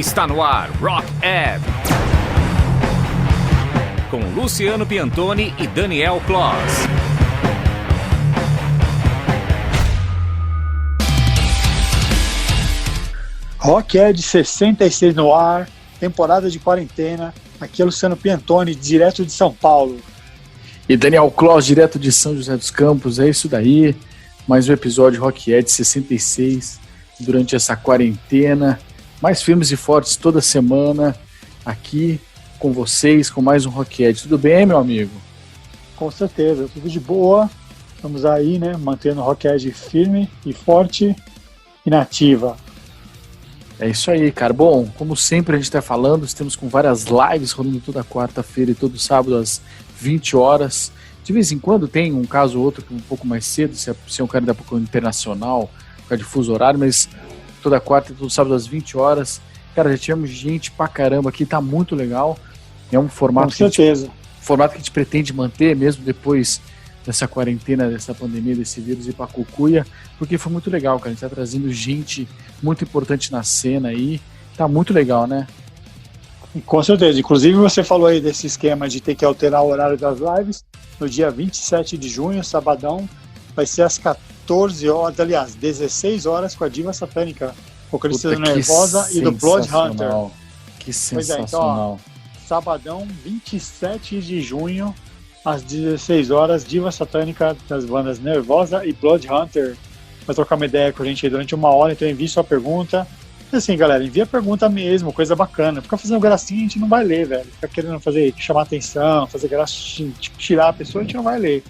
Está no ar Rock Ed, com Luciano Piantoni e Daniel Kloss. Rock Ed 66 no ar, temporada de quarentena. Aqui é Luciano Piantoni, direto de São Paulo. E Daniel Kloss, direto de São José dos Campos. É isso daí, mais um episódio Rock Ed 66 durante essa quarentena. Mais firmes e fortes toda semana aqui com vocês, com mais um Rock Ed. Tudo bem, meu amigo? Com certeza, tudo de boa. Estamos aí, né, mantendo o Rock Ed firme e forte e nativa. É isso aí, cara. Bom, como sempre a gente está falando, estamos com várias lives rolando toda quarta-feira e todo sábado às 20 horas. De vez em quando tem um caso ou outro que é um pouco mais cedo, se é um cara da pouco internacional, por causa de fuso horário, mas toda quarta e todo sábado às 20 horas. Cara, já tivemos gente pra caramba aqui, tá muito legal. É um formato, com certeza, formato que a gente pretende manter mesmo depois dessa quarentena, dessa pandemia, desse vírus ir pra cucuia, porque foi muito legal, cara. A gente tá trazendo gente muito importante na cena aí. Tá muito legal, né? Com certeza. Inclusive você falou aí desse esquema de ter que alterar o horário das lives. No dia 27 de junho, sabadão, vai ser às 14 horas, aliás, 16 horas com a Diva Satânica, vocalista do Nervosa e do Blood Hunter. Que sensacional. Pois é, então, ó, sabadão, 27 de junho, às 16 horas, Diva Satânica das bandas Nervosa e Blood Hunter. Vai trocar uma ideia com a gente aí durante uma hora, então envie sua pergunta. E assim, galera, envia pergunta mesmo, coisa bacana. Ficar fazendo gracinha a gente não vai ler, velho. Ficar querendo chamar atenção, fazer graça, tipo, tirar a pessoa, a gente não vai ler.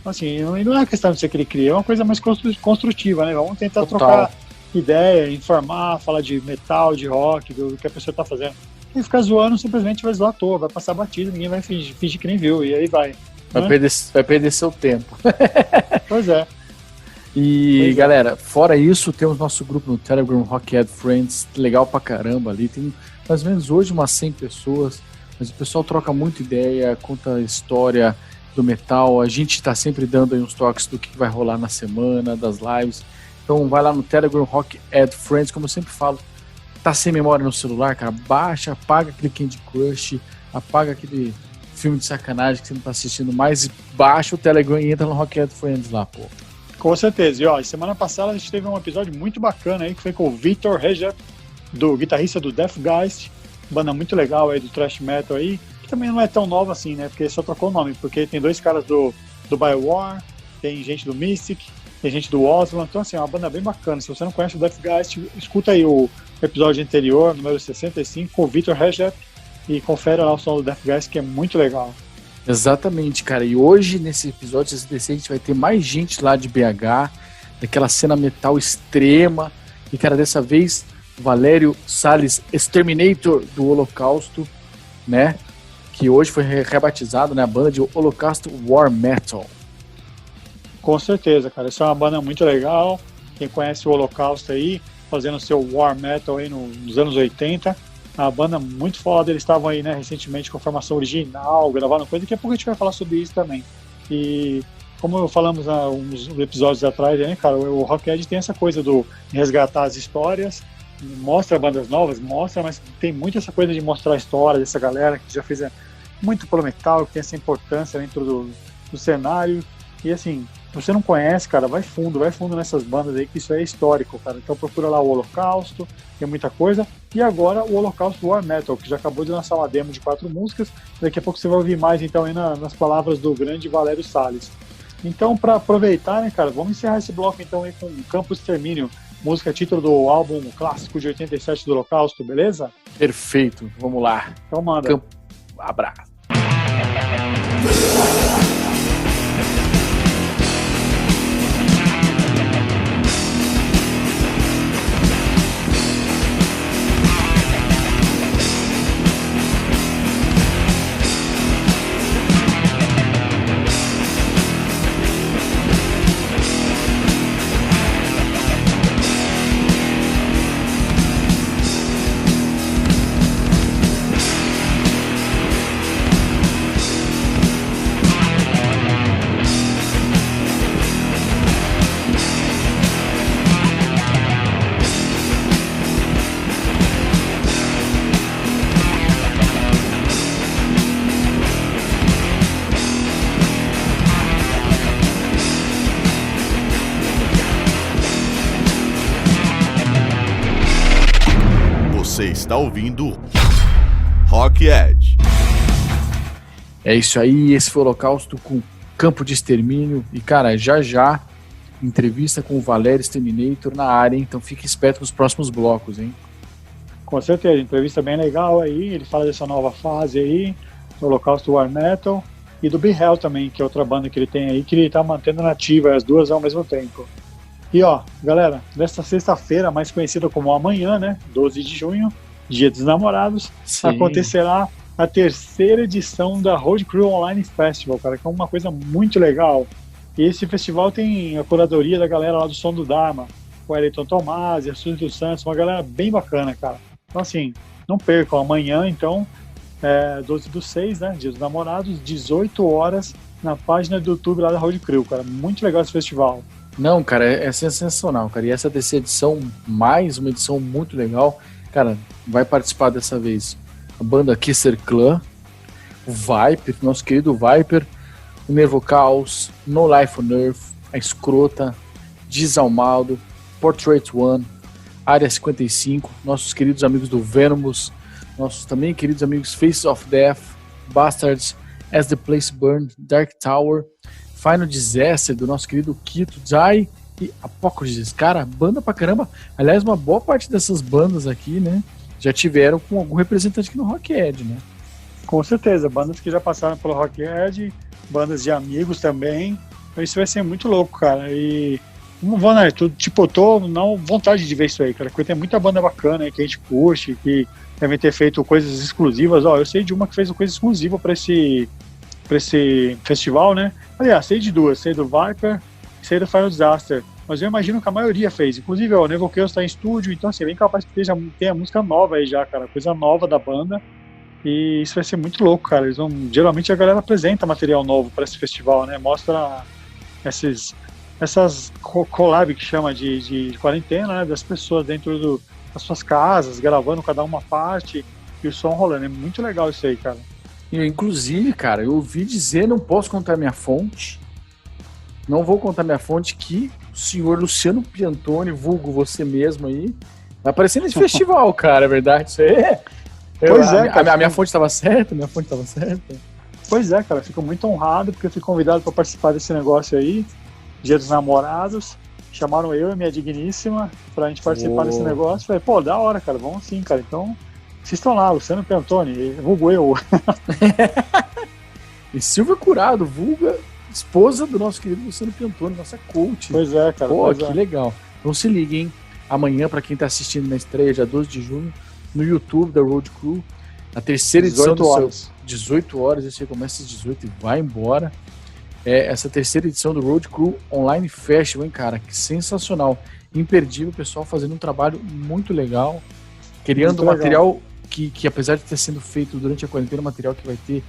Então, assim, não é questão de ser cria, é uma coisa mais construtiva, né? Vamos tentar trocar ideia, informar, falar de metal, de rock, do que a pessoa tá fazendo. E ficar zoando, simplesmente vai zoar à toa, vai passar batido, ninguém vai fingir que nem viu, e aí vai. Vai perder seu tempo. Pois é. E galera, fora isso, temos nosso grupo no Telegram, Rock Ed Friends, legal pra caramba ali, tem mais ou menos hoje umas 100 pessoas, mas o pessoal troca muita ideia, conta a história do metal, a gente tá sempre dando aí uns toques do que vai rolar na semana, das lives, então vai lá no Telegram, Rock Ed Friends, como eu sempre falo, tá sem memória no celular, cara, baixa, apaga aquele Candy Crush, apaga aquele filme de sacanagem que você não tá assistindo mais, baixa o Telegram e entra no Rock Ed Friends lá, pô. Com certeza. E ó, semana passada a gente teve um episódio muito bacana aí, que foi com o Victor Recep, do guitarrista do Deathgeist, banda muito legal aí do thrash metal aí, que também não é tão nova assim, né? Porque só trocou o nome, porque tem dois caras do Biowar, tem gente do Mystic, tem gente do Osland, então assim, é uma banda bem bacana. Se você não conhece o Deathgeist, escuta aí o episódio anterior, número 65, com o Victor Recep, e confere lá o som do Deathgeist, que é muito legal. Exatamente, cara. E hoje, nesse episódio 66, a gente vai ter mais gente lá de BH, daquela cena metal extrema. E, cara, dessa vez, o Valério Salles, Exterminator do Holocausto, né? Que hoje foi rebatizado, né? A banda de Holocausto War Metal. Com certeza, cara. Essa é uma banda muito legal. Quem conhece o Holocausto aí, fazendo seu War Metal aí nos anos 80. A banda muito foda, eles estavam aí, né, recentemente com formação original, gravando coisa, daqui a pouco a gente vai falar sobre isso também. E como falamos há uns episódios atrás, né, cara, o Rock Ed tem essa coisa de resgatar as histórias, mostra bandas novas, mostra, mas tem muito essa coisa de mostrar a história dessa galera que já fez muito pelo metal, que tem essa importância dentro do cenário. E assim, se você não conhece, cara, vai fundo nessas bandas aí, que isso é histórico, cara. Então procura lá o Holocausto, tem muita coisa. E agora o Holocausto War Metal, que já acabou de lançar uma demo de 4 músicas. Daqui a pouco você vai ouvir mais, então, aí nas palavras do grande Valério Salles. Então, para aproveitar, né, cara, vamos encerrar esse bloco, então, aí com Campo Extermínio, música título do álbum clássico de 87 do Holocausto, beleza? Perfeito, vamos lá. Então manda. Abraço. Você está ouvindo Rock Edge. É isso aí, esse foi o Holocausto com Campo de Extermínio. E, cara, já, entrevista com o Valério Exterminator na área, hein? Então fique esperto nos próximos blocos, hein? Com certeza, entrevista bem legal aí, ele fala dessa nova fase aí, do Holocausto War Metal, e do Be Hell também, que é outra banda que ele tem aí, que ele tá mantendo nativa, as duas ao mesmo tempo. E ó, galera, nesta sexta-feira, mais conhecida como amanhã, né, 12 de junho, Dia dos Namorados, Sim. acontecerá a terceira edição da Road Crew Online Festival, cara, que é uma coisa muito legal. E esse festival tem a curadoria da galera lá do Som do Dharma, o Elton Tomás e a Suzy dos Santos, uma galera bem bacana, cara. Então assim, não percam, amanhã então, 12/6, né, Dia dos Namorados, 18 horas, na página do YouTube lá da Road Crew, cara, muito legal esse festival. Não, cara, é sensacional, cara. E essa terceira edição, mais uma edição muito legal. Cara, vai participar dessa vez a banda Kisser Clan, o Viper, nosso querido Viper, o Nervo Chaos, No Life on Earth, a Escrota, Desalmado, Portrait One, Área 55, nossos queridos amigos do Venomous, nossos também queridos amigos Faces of Death, Bastards, As the Place Burned, Dark Tower, Final Disaster, do nosso querido Kito Jai e Apocryphes. Cara, banda pra caramba. Aliás, uma boa parte dessas bandas aqui, né, já tiveram com algum representante aqui no Rock Edge, né? Com certeza, bandas que já passaram pelo Rock Edge, bandas de amigos também. Isso vai ser muito louco, cara. E né, eu tô na vontade de ver isso aí, cara, porque tem muita banda bacana aí que a gente curte, que devem ter feito coisas exclusivas. Ó, eu sei de uma que fez uma coisa exclusiva para esse festival, né? Aliás, sei de duas, sei do Viper e sei do Final Disaster, mas eu imagino que a maioria fez, inclusive o Neville Chaos tá em estúdio, então assim, bem capaz que tem a música nova aí já, cara, coisa nova da banda, e isso vai ser muito louco, cara. Geralmente a galera apresenta material novo para esse festival, né? Mostra essas collab que chama de quarentena, né? Das pessoas dentro das suas casas, gravando cada uma parte e o som rolando. É muito legal isso aí, cara. Inclusive, cara, eu ouvi dizer, não posso contar minha fonte, não vou contar minha fonte, que o senhor Luciano Piantoni, vulgo você mesmo aí, vai aparecer nesse festival, cara, é verdade isso aí? Pois é, cara. A minha fonte estava certa, Pois é, cara, fico muito honrado porque eu fui convidado para participar desse negócio aí, Dia dos Namorados, chamaram eu e minha digníssima pra gente participar desse negócio. Falei, pô, da hora, cara, vamos sim, cara, então... Vocês estão lá, Luciano Piantoni, vulgo eu. E Silvia Curado, vulga esposa do nosso querido Luciano Piantoni, nossa coach. Pois é, cara. Pô, que legal. Então se liga, hein? Amanhã, pra quem tá assistindo na estreia, dia 12 de junho, no YouTube da Road Crew, a terceira edição do seu... 18 horas, você começa às 18 e vai embora. Essa terceira edição do Road Crew Online Festival, hein, cara? Que sensacional. Imperdível, o pessoal fazendo um trabalho muito legal, criando muito material... Legal. Que apesar de ter sido feito durante a quarentena, o material que vai ter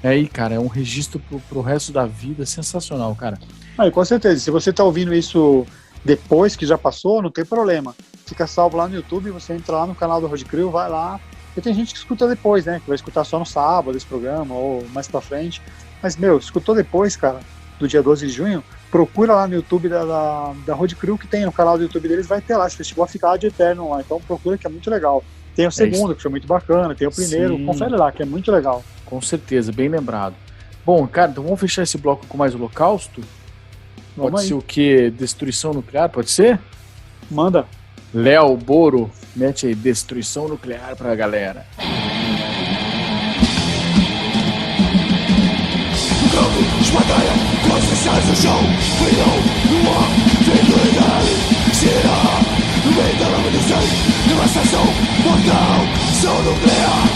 aí, cara, é um registro pro resto da vida sensacional, cara. Com certeza, se você tá ouvindo isso depois que já passou, não tem problema. Fica salvo lá no YouTube, você entra lá no canal do Road Crew, vai lá, e tem gente que escuta depois, né, que vai escutar só no sábado esse programa, ou mais pra frente, mas, escutou depois, cara, do dia 12 de junho, procura lá no YouTube da Road Crew, que tem no canal do YouTube deles, vai ter lá, esse festival fica de eterno lá, então procura que é muito legal. Tem o segundo, que foi muito bacana, tem o primeiro, sim. Confere lá, que é muito legal. Com certeza, bem lembrado. Bom, cara, então vamos fechar esse bloco com mais Holocausto? Pode ser o quê? Destruição nuclear, pode ser? Manda. Léo Boro, mete aí, destruição nuclear pra galera. Devastação mortal, som nuclear.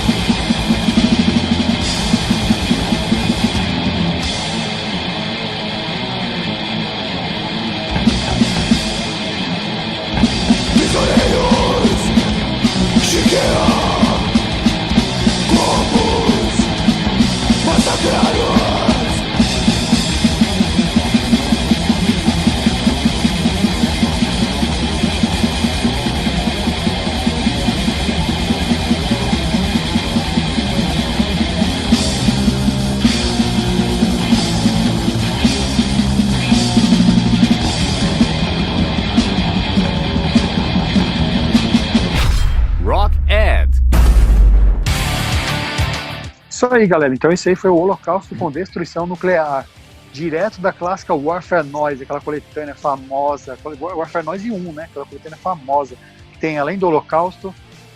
Prisioneiros, Chiqueira, corpos massacrados. Isso aí, galera. Então esse aí foi o Holocausto com Destruição Nuclear. Direto da clássica Warfare Noise, aquela coletânea famosa. Warfare Noise 1, né? Aquela coletânea famosa. Que tem, além do Holocausto,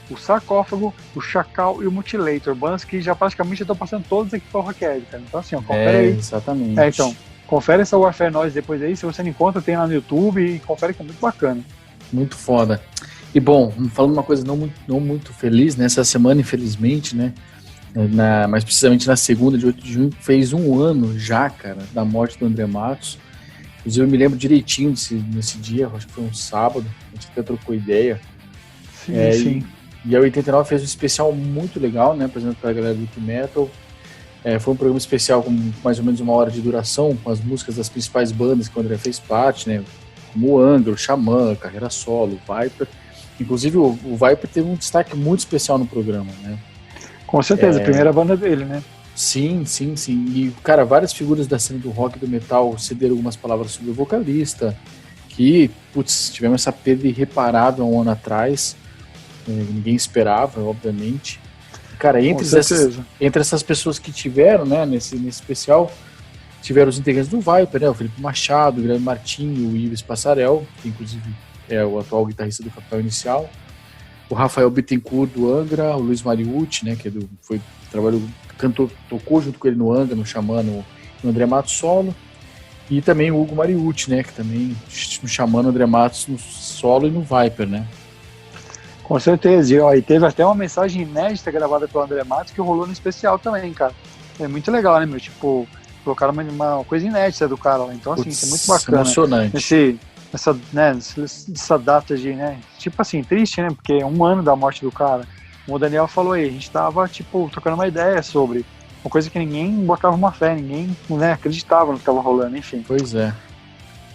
o Sarcófago, o Chacal e o Mutilator. Bandas que já praticamente estão passando todos aqui para o Rockhead, cara. Então assim, ó, confere aí. Exatamente. Então, confere essa Warfare Noise depois aí. Se você não encontra, tem lá no YouTube e confere que é muito bacana. Muito foda. E bom, falando uma coisa não muito feliz, nessa semana, infelizmente, né? Mais precisamente na segunda de 8 de junho, fez um ano já, cara, da morte do André Matos. Inclusive eu me lembro direitinho nesse dia, acho que foi um sábado, a gente até trocou ideia. Sim. E a 89 fez um especial muito legal, né, por exemplo, para a galera do Wiki Metal. Foi um programa especial com mais ou menos 1 hora de duração, com as músicas das principais bandas que o André fez parte, né, como o Angra, o Xamã, Carreira Solo, o Viper. Inclusive o Viper teve um destaque muito especial no programa, né. Com certeza, a primeira banda dele, né? Sim. E, cara, várias figuras da cena do rock e do metal cederam algumas palavras sobre o vocalista, que, tivemos essa perda irreparável há um ano atrás, ninguém esperava, obviamente. Cara, entre essas pessoas que tiveram, né, nesse especial, tiveram os integrantes do Viper, né, o Felipe Machado, o Guilherme Martins, o Ives Passarel, que inclusive é o atual guitarrista do Capital Inicial, o Rafael Bittencourt do Angra, o Luiz Mariucci, né, que tocou junto com ele no Angra, no Xamã, no André Matos solo, e também o Hugo Mariucci, né, que também no Xamã, no André Matos no solo e no Viper, né. Com certeza, e teve até uma mensagem inédita gravada pelo André Matos que rolou no especial também, cara. É muito legal, né, meu? Tipo, colocaram uma coisa inédita do cara lá, então assim, isso é muito bacana. Emocionante. Essa data de, né, tipo assim, triste, né, porque é 1 ano da morte do cara. Como o Daniel falou aí, a gente tava, tipo, trocando uma ideia sobre uma coisa que ninguém botava uma fé, ninguém, né, acreditava no que tava rolando, enfim. Pois é.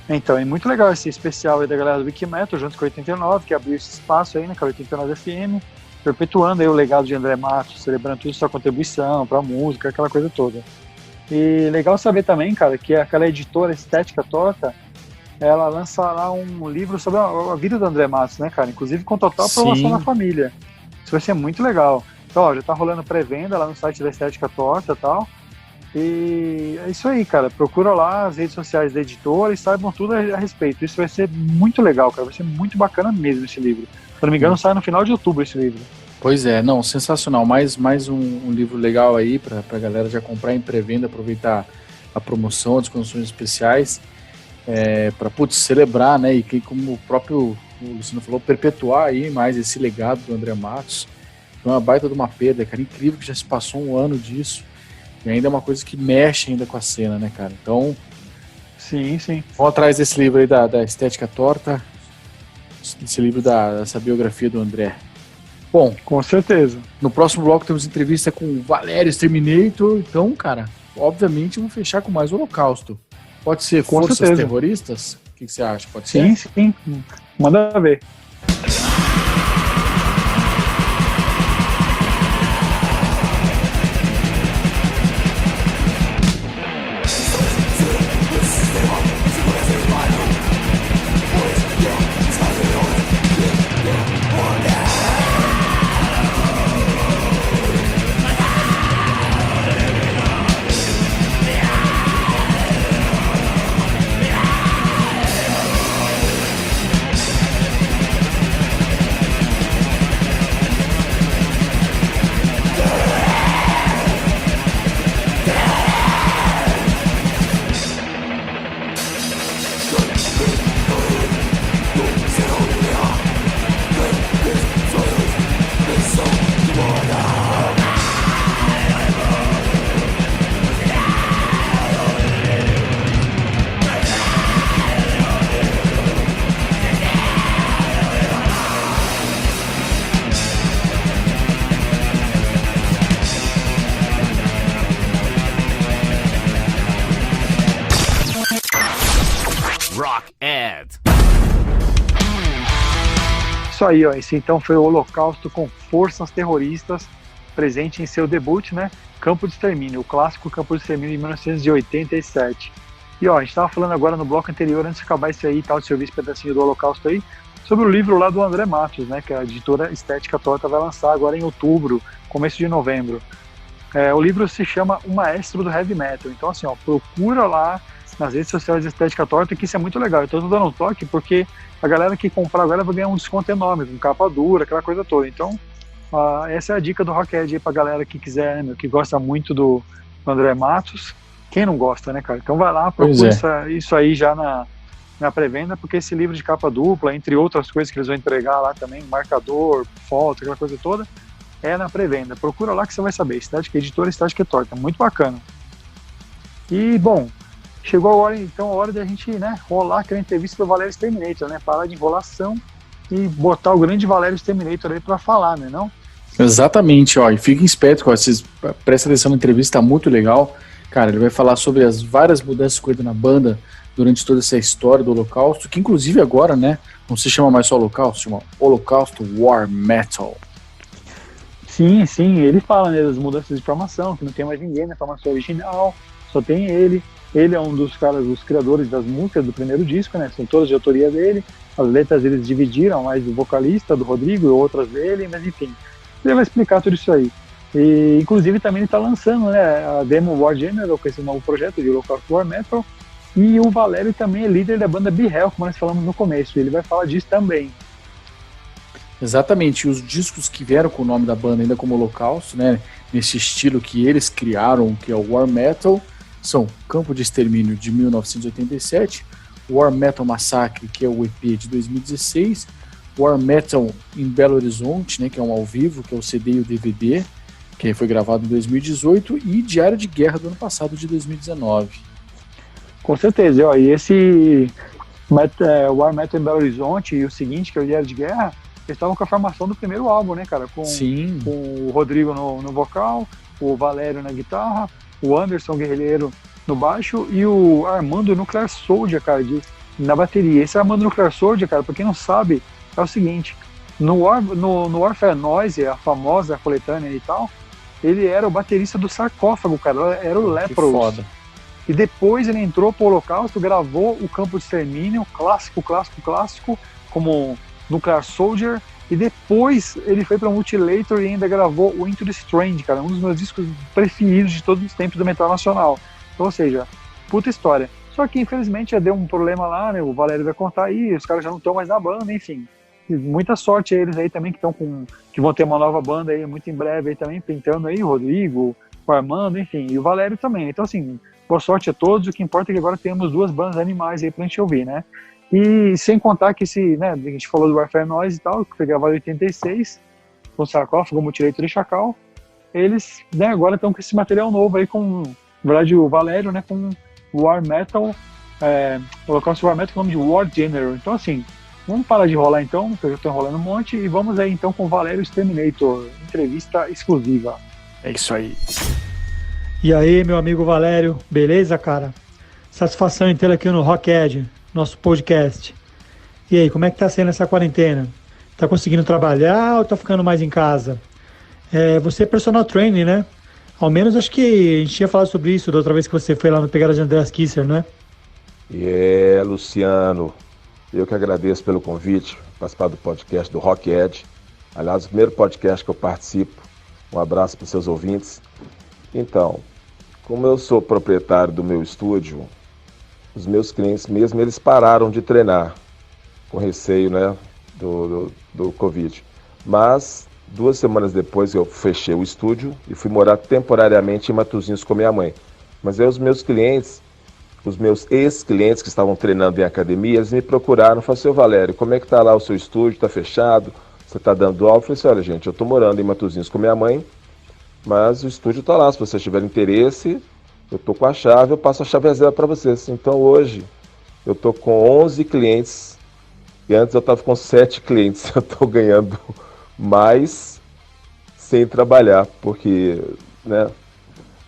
Então, é muito legal esse especial aí da galera do Wiki Metal, junto com a 89, que abriu esse espaço aí, né, com a 89 FM, perpetuando aí o legado de André Matos, celebrando toda a sua contribuição pra música, aquela coisa toda. E legal saber também, cara, que aquela editora Estética Torta, ela lançará um livro sobre a vida do André Matos, né, cara? Inclusive com total aprovação da família. Isso vai ser muito legal. Então, ó, já tá rolando pré-venda lá no site da Estética Torta e tal. E é isso aí, cara. Procura lá as redes sociais da editora e saibam tudo a respeito. Isso vai ser muito legal, cara. Vai ser muito bacana mesmo esse livro. Se não me engano, sai no final de outubro esse livro. Pois é, não, sensacional. Mais um livro legal aí pra galera já comprar em pré-venda, aproveitar a promoção, as condições especiais. Para celebrar, né, e que, como o próprio Luciano falou, perpetuar aí mais esse legado do André Matos. Foi uma baita de uma perda, cara, incrível que já se passou 1 ano disso, e ainda é uma coisa que mexe ainda com a cena, né, cara, então... Sim. Vamos atrás desse livro aí da Estética Torta, esse livro dessa biografia do André. Bom, com certeza. No próximo bloco temos entrevista com o Valério Exterminator, então, cara, obviamente vamos fechar com mais Holocausto. Pode ser com forças certeza. Terroristas? O que você acha? Pode ser? Sim. Manda ver. Isso aí, ó. Esse então foi o Holocausto com forças terroristas, presente em seu debut, né? Campo de Extermínio, o clássico Campo de Extermínio de 1987. E ó, a gente tava falando agora no bloco anterior, antes de acabar esse aí, tal, de serviço pedacinho do Holocausto aí, sobre o livro lá do André Matos, né? Que a editora Estética Torta vai lançar agora em outubro, começo de novembro. O livro se chama O Maestro do Heavy Metal. Então, assim, procura lá nas redes sociais de Estética Torta, que isso é muito legal. Então, eu tô dando um toque porque a galera que comprar agora vai ganhar um desconto enorme, com capa dura, aquela coisa toda. Então, essa é a dica do Rockhead aí pra galera que quiser, né, que gosta muito do André Matos. Quem não gosta, né, cara? Então vai lá, procura isso aí já na pré-venda, porque esse livro de capa dupla, entre outras coisas que eles vão entregar lá também, marcador, foto, aquela coisa toda, é na pré-venda. Procura lá que você vai saber. Estética Editora, Estética Torta. Muito bacana. E, bom, chegou a hora, então, a hora de a gente, né, rolar aquela entrevista do Valério Terminator, né? Parar de enrolação e botar o grande Valério Terminator aí pra falar, né, não? Exatamente, ó. E fiquem espertos, vocês prestem atenção na entrevista, tá muito legal. Cara, ele vai falar sobre as várias mudanças que ocorreram na banda durante toda essa história do Holocausto, que inclusive agora, né, não se chama mais só Holocausto, se chama Holocausto War Metal. Sim, ele fala, né, das mudanças de formação, que não tem mais ninguém na formação original, só tem ele. Ele é um dos criadores das músicas do primeiro disco, né, são todas de autoria dele. As letras eles dividiram, mais do vocalista, do Rodrigo, e outras dele, mas enfim, ele vai explicar tudo isso aí. E, inclusive, também ele está lançando, né, a Demo War General, com esse novo projeto de Holocausto War Metal, e o Valério também é líder da banda Be Hell, como nós falamos no começo, ele vai falar disso também. Exatamente, os discos que vieram com o nome da banda ainda como Holocausto, né, nesse estilo que eles criaram, que é o War Metal, são Campo de Extermínio de 1987, War Metal Massacre, que é o EP de 2016, War Metal em Belo Horizonte, né, que é um ao vivo, que é o CD e o DVD, que foi gravado em 2018, e Diário de Guerra do ano passado, de 2019. Com certeza, e esse War Metal em Belo Horizonte e o seguinte, que é o Diário de Guerra, eles estavam com a formação do primeiro álbum, né, cara? Com o Rodrigo no vocal, o Valério na guitarra, o Anderson Guerreiro no baixo e o Armando Nuclear Soldier, cara, na bateria. Esse Armando Nuclear Soldier, cara, pra quem não sabe, é o seguinte, no Warfare Noise, a famosa coletânea e tal, ele era o baterista do Sarcófago, cara, era o Leprous. Que foda. E depois ele entrou pro Holocausto, gravou o Campo de Extermínio, clássico, como Nuclear Soldier, e depois ele foi pra Mutilator e ainda gravou o Into the Strange, cara, um dos meus discos preferidos de todos os tempos do metal nacional. Então, ou seja, puta história. Só que infelizmente já deu um problema lá, né, o Valério vai contar aí, os caras já não estão mais na banda, enfim. E muita sorte a eles aí também que vão ter uma nova banda aí muito em breve aí também, pintando aí, o Rodrigo, o Armando, enfim, e o Valério também. Então, assim, boa sorte a todos, o que importa é que agora temos duas bandas animais aí pra gente ouvir, né? E sem contar que a gente falou do Warfare Noise e tal, que foi gravado em 86, com o Sarcófago, Mutilator e Chacal, eles, né, agora estão com esse material novo aí com, na verdade, o Valério, né, com War Metal, o Holocausto War Metal com o nome de War General. Então, assim, vamos parar de enrolar então, porque eu já estou enrolando um monte, e vamos aí então com o Valério Terminator, entrevista exclusiva. É isso aí. E aí, meu amigo Valério, beleza, cara? Satisfação em tê-lo aqui no Rockhead, nosso podcast. E aí, como é que tá sendo essa quarentena? Tá conseguindo trabalhar ou tá ficando mais em casa? Você é personal trainer, né? Ao menos acho que a gente tinha falado sobre isso da outra vez que você foi lá no Pegada de Andreas Kisser, né? Luciano, eu que agradeço pelo convite, participar do podcast do Rockhead. Aliás, o primeiro podcast que eu participo. Um abraço para os seus ouvintes. Então, como eu sou proprietário do meu estúdio, os meus clientes mesmo, eles pararam de treinar, com receio, né, do Covid. Mas, 2 semanas depois eu fechei o estúdio e fui morar temporariamente em Matosinhos com minha mãe. Mas aí os meus clientes, os meus ex-clientes que estavam treinando em academia, eles me procuraram e falaram: seu Valério, como é que tá lá o seu estúdio? Tá fechado? Você tá dando aula? Eu falei assim: olha, gente, eu tô morando em Matosinhos com minha mãe, mas o estúdio tá lá, se vocês tiverem interesse, eu tô com a chave, eu passo a chave reserva para vocês. Então hoje eu tô com 11 clientes e antes eu tava com 7 clientes. Eu tô ganhando mais sem trabalhar, porque, né,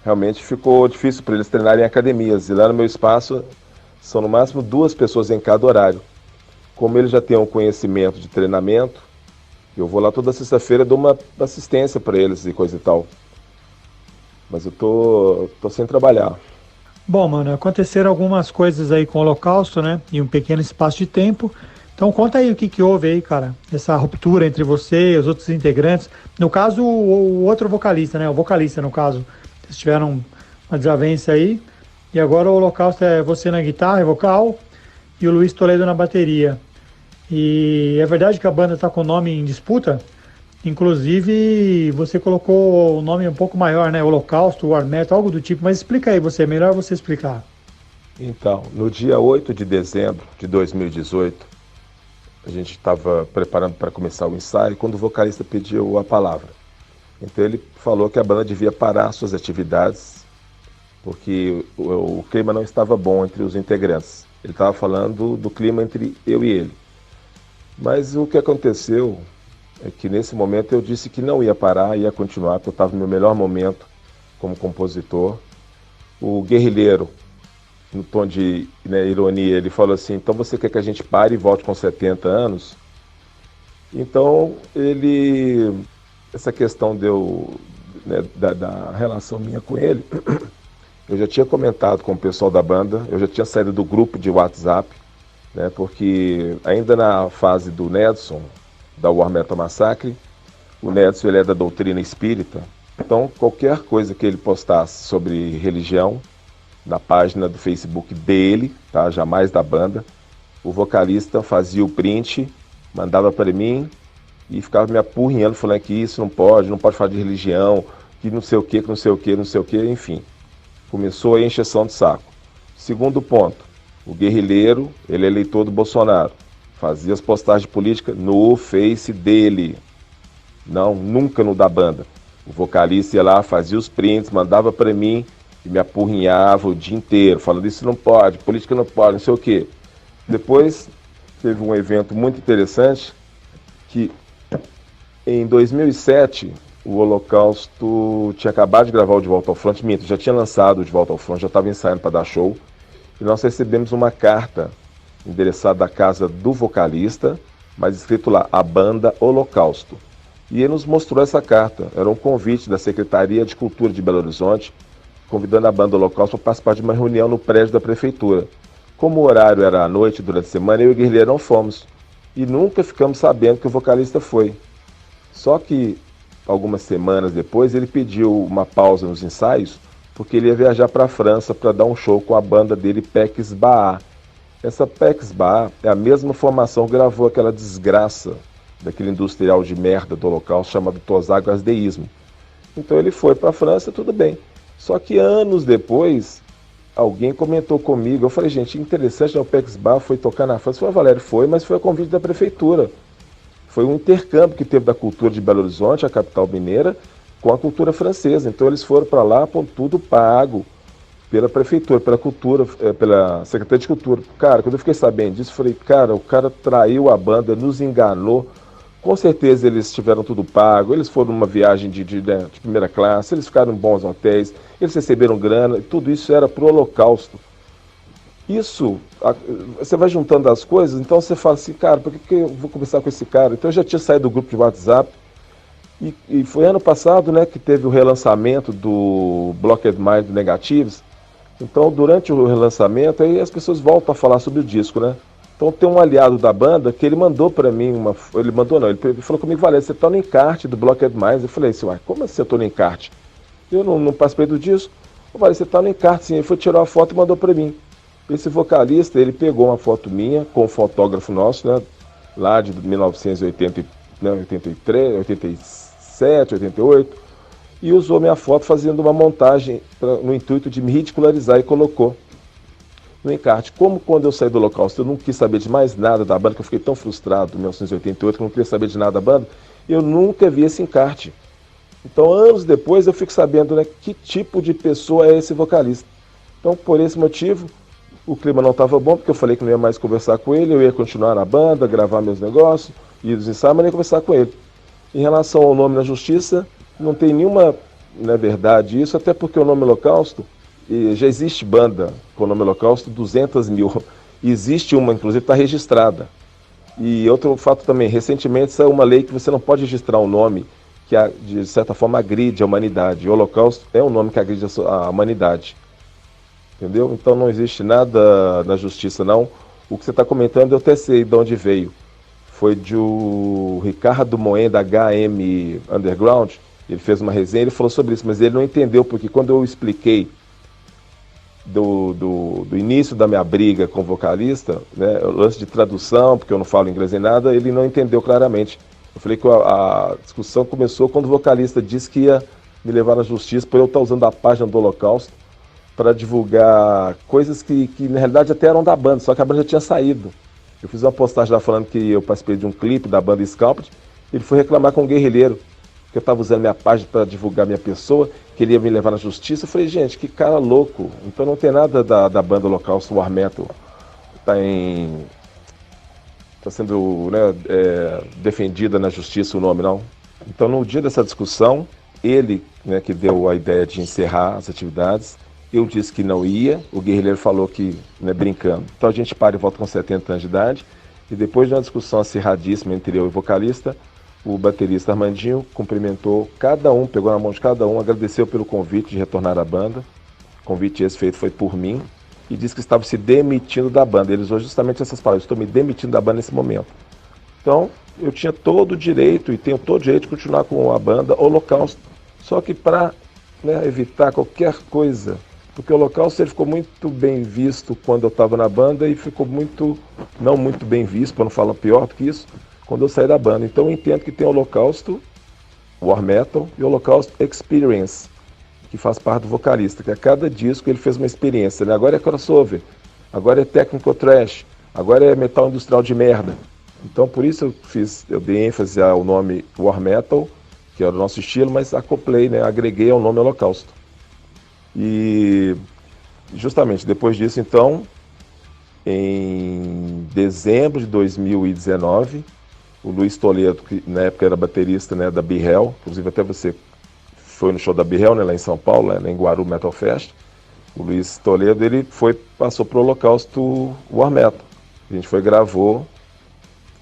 realmente ficou difícil para eles treinarem em academias. E lá no meu espaço são no máximo 2 pessoas em cada horário. Como eles já têm um conhecimento de treinamento, eu vou lá toda sexta-feira, dou uma assistência para eles e coisa e tal. Mas eu tô sem trabalhar. Bom, mano, aconteceram algumas coisas aí com o Holocausto, né? Em um pequeno espaço de tempo. Então conta aí o que houve aí, cara, essa ruptura entre você e os outros integrantes. No caso, o outro vocalista, né? O vocalista, no caso. Vocês tiveram uma desavença aí. E agora o Holocausto é você na guitarra, vocal, e o Luiz Toledo na bateria. E é verdade que a banda tá com o nome em disputa? Inclusive, você colocou o nome um pouco maior, né? Holocausto, War Metal, algo do tipo. Mas explica aí você, é melhor você explicar. Então, no dia 8 de dezembro de 2018, a gente estava preparando para começar o ensaio quando o vocalista pediu a palavra. Então ele falou que a banda devia parar suas atividades porque o clima não estava bom entre os integrantes. Ele estava falando do clima entre eu e ele. Mas o que aconteceu é que nesse momento eu disse que não ia parar, ia continuar, porque eu estava no meu melhor momento como compositor. O guerrilheiro, no tom de ironia, ele falou assim: então você quer que a gente pare e volte com 70 anos? Então, essa questão da relação minha com ele, eu já tinha comentado com o pessoal da banda, eu já tinha saído do grupo de WhatsApp, né, porque ainda na fase do Nedson, da War Metal Massacre, o Nedson ele é da doutrina espírita, então qualquer coisa que ele postasse sobre religião, na página do Facebook dele, tá? Jamais da banda, o vocalista fazia o print, mandava para mim e ficava me apurrinhando, falando que isso não pode falar de religião, que não sei o que, enfim. Começou a encheção de saco. Segundo ponto, o guerrilheiro, ele é eleitor do Bolsonaro, fazia as postagens políticas no Face dele, não, nunca no da banda. O vocalista ia lá, fazia os prints, mandava para mim, e me apurrinhava o dia inteiro, falando isso não pode, política não pode, não sei o quê. Depois teve um evento muito interessante, que em 2007 o Holocausto tinha acabado de gravar o De Volta ao Front, já tinha lançado o De Volta ao Front, já estava ensaiando para dar show, e nós recebemos uma carta endereçada à casa do vocalista, mas escrito lá, a banda Holocausto. E ele nos mostrou essa carta, era um convite da Secretaria de Cultura de Belo Horizonte, convidando a banda Holocausto para participar de uma reunião no prédio da prefeitura. Como o horário era à noite, durante a semana, eu e o Guerrilheiro não fomos. E nunca ficamos sabendo que o vocalista foi. Só que, algumas semanas depois, ele pediu uma pausa nos ensaios, porque ele ia viajar para a França para dar um show com a banda dele, Pex Baá. Essa Pex Baá é a mesma formação que gravou aquela desgraça daquele industrial de merda do Holocausto chamado Tosago Asdeísmo. Então ele foi para a França, tudo bem. Só que anos depois, alguém comentou comigo, eu falei, gente, interessante, né, o Pex Baá foi tocar na França. Foi, Valério, foi, mas foi a convite da prefeitura. Foi um intercâmbio que teve da cultura de Belo Horizonte, a capital mineira, com a cultura francesa. Então eles foram para lá com tudo pago pela prefeitura, pela cultura, pela Secretaria de Cultura. Cara, quando eu fiquei sabendo disso, eu falei, cara, o cara traiu a banda, nos enganou. Com certeza eles tiveram tudo pago, eles foram numa viagem de primeira classe, eles ficaram em bons hotéis, eles receberam grana, tudo isso era pro Holocausto. Isso, você vai juntando as coisas, então você fala assim, cara, por que eu vou conversar com esse cara? Então eu já tinha saído do grupo de WhatsApp, e foi ano passado, né, que teve o relançamento do Blocked Mind Negatives. Então durante o relançamento, aí as pessoas voltam a falar sobre o disco, né? Então tem um aliado da banda que ele mandou pra mim ele falou comigo, Valério, você tá no encarte do Blocked Minds. Eu falei assim, uai, como assim eu tô no encarte? Eu não participei do disco. Valério, você tá no encarte sim. Ele foi tirar uma foto e mandou pra mim. Esse vocalista, ele pegou uma foto minha com um fotógrafo nosso, né, lá de 1980, 83, 87, 88, e usou minha foto fazendo uma montagem no intuito de me ridicularizar e colocou no encarte. Como quando eu saí do Holocausto eu não quis saber de mais nada da banda, que eu fiquei tão frustrado em 1988 que eu não queria saber de nada da banda, eu nunca vi esse encarte. Então anos depois eu fico sabendo, né, que tipo de pessoa é esse vocalista. Então por esse motivo o clima não estava bom, porque eu falei que não ia mais conversar com ele, eu ia continuar na banda, gravar meus negócios, ir nos ensaios, mas nem conversar com ele. Em relação ao nome na justiça, não tem nenhuma, na verdade, isso, até porque o nome Holocausto, já existe banda com o nome Holocausto, 200 mil. Existe uma, inclusive, está registrada. E outro fato também, recentemente saiu uma lei que você não pode registrar um nome que, de certa forma, agride a humanidade. O Holocausto é um nome que agride a humanidade. Entendeu? Então não existe nada na justiça, não. o que você está comentando eu até sei de onde veio. Foi de o Ricardo Moen da HM Underground. Ele fez uma resenha, ele falou sobre isso, mas ele não entendeu, porque quando eu expliquei do início da minha briga com o vocalista, né, o lance de tradução, porque eu não falo inglês nem nada, ele não entendeu claramente. Eu falei que a discussão começou quando o vocalista disse que ia me levar na justiça por eu estar usando a página do Holocausto para divulgar coisas que na realidade até eram da banda, só que a banda já tinha saído. Eu fiz uma postagem lá falando que eu participei de um clipe da banda Scalped, ele foi reclamar com o Guerrilheiro, que eu estava usando minha página para divulgar minha pessoa, que ele ia me levar na justiça. Eu falei, gente, que cara louco. Então não tem nada da banda Holocausto War Metal. Tá sendo, né, defendida na justiça o nome, não. Então no dia dessa discussão, ele, né, que deu a ideia de encerrar as atividades, eu disse que não ia, o Guerrilheiro falou que, né, brincando. Então a gente para e volta com 70 anos de idade, e depois de uma discussão acirradíssima entre eu e o vocalista, o baterista Armandinho cumprimentou cada um, pegou na mão de cada um, agradeceu pelo convite de retornar à banda. O convite esse feito foi por mim, e disse que estava se demitindo da banda. Ele usou justamente essas palavras: estou me demitindo da banda nesse momento. Então, eu tinha todo o direito, e tenho todo o direito de continuar com a banda Holocausto, só que para, né, evitar qualquer coisa, porque o Holocausto ele ficou muito bem visto quando eu estava na banda, e ficou não muito bem visto, para não falar pior do que isso, quando eu saí da banda. Então eu entendo que tem o Holocausto War Metal e o Holocausto Experience, que faz parte do vocalista, que a cada disco ele fez uma experiência, né? Agora é crossover, agora é technical trash, agora é metal industrial de merda. Então por isso eu dei ênfase ao nome War Metal, que era o nosso estilo, mas acoplei, né, agreguei ao nome Holocausto. E justamente depois disso, então, em dezembro de 2019, o Luiz Toledo, que na época era baterista, né, da Be Hell, inclusive até você foi no show da Be Hell, né, lá em São Paulo, lá em Guaru Metal Fest. O Luiz Toledo, ele passou pro Holocausto War Metal. A gente gravou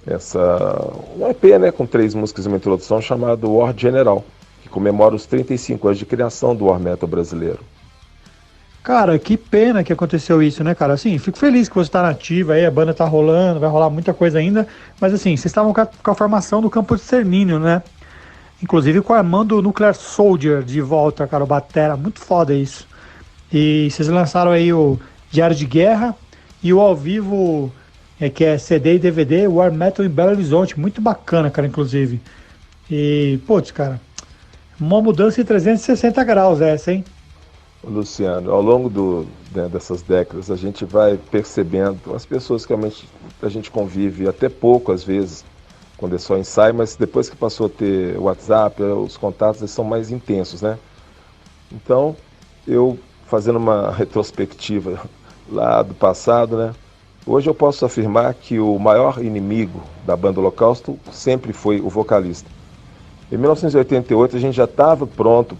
um EP, né, com 3 músicas e uma introdução, chamado War General, que comemora os 35 anos de criação do War Metal brasileiro. Cara, que pena que aconteceu isso, né, cara? Assim, fico feliz que você tá nativa aí, a banda tá rolando, vai rolar muita coisa ainda, mas assim, vocês estavam com a formação do Campo de Extermínio, né? Inclusive com o Armando Nuclear Soldier de volta, cara, o batera, muito foda isso. E vocês lançaram aí o Diário de Guerra e o ao vivo, que é CD e DVD, War Metal em Belo Horizonte, muito bacana, cara, inclusive. E, putz, cara, uma mudança em 360 graus essa, hein? Luciano, ao longo dessas décadas, a gente vai percebendo as pessoas que realmente a gente convive até pouco, às vezes, quando é só ensaio, mas depois que passou a ter WhatsApp, os contatos eles são mais intensos, né? Então, eu fazendo uma retrospectiva lá do passado, né? Hoje eu posso afirmar que o maior inimigo da banda Holocausto sempre foi o vocalista. Em 1988 a gente já estava pronto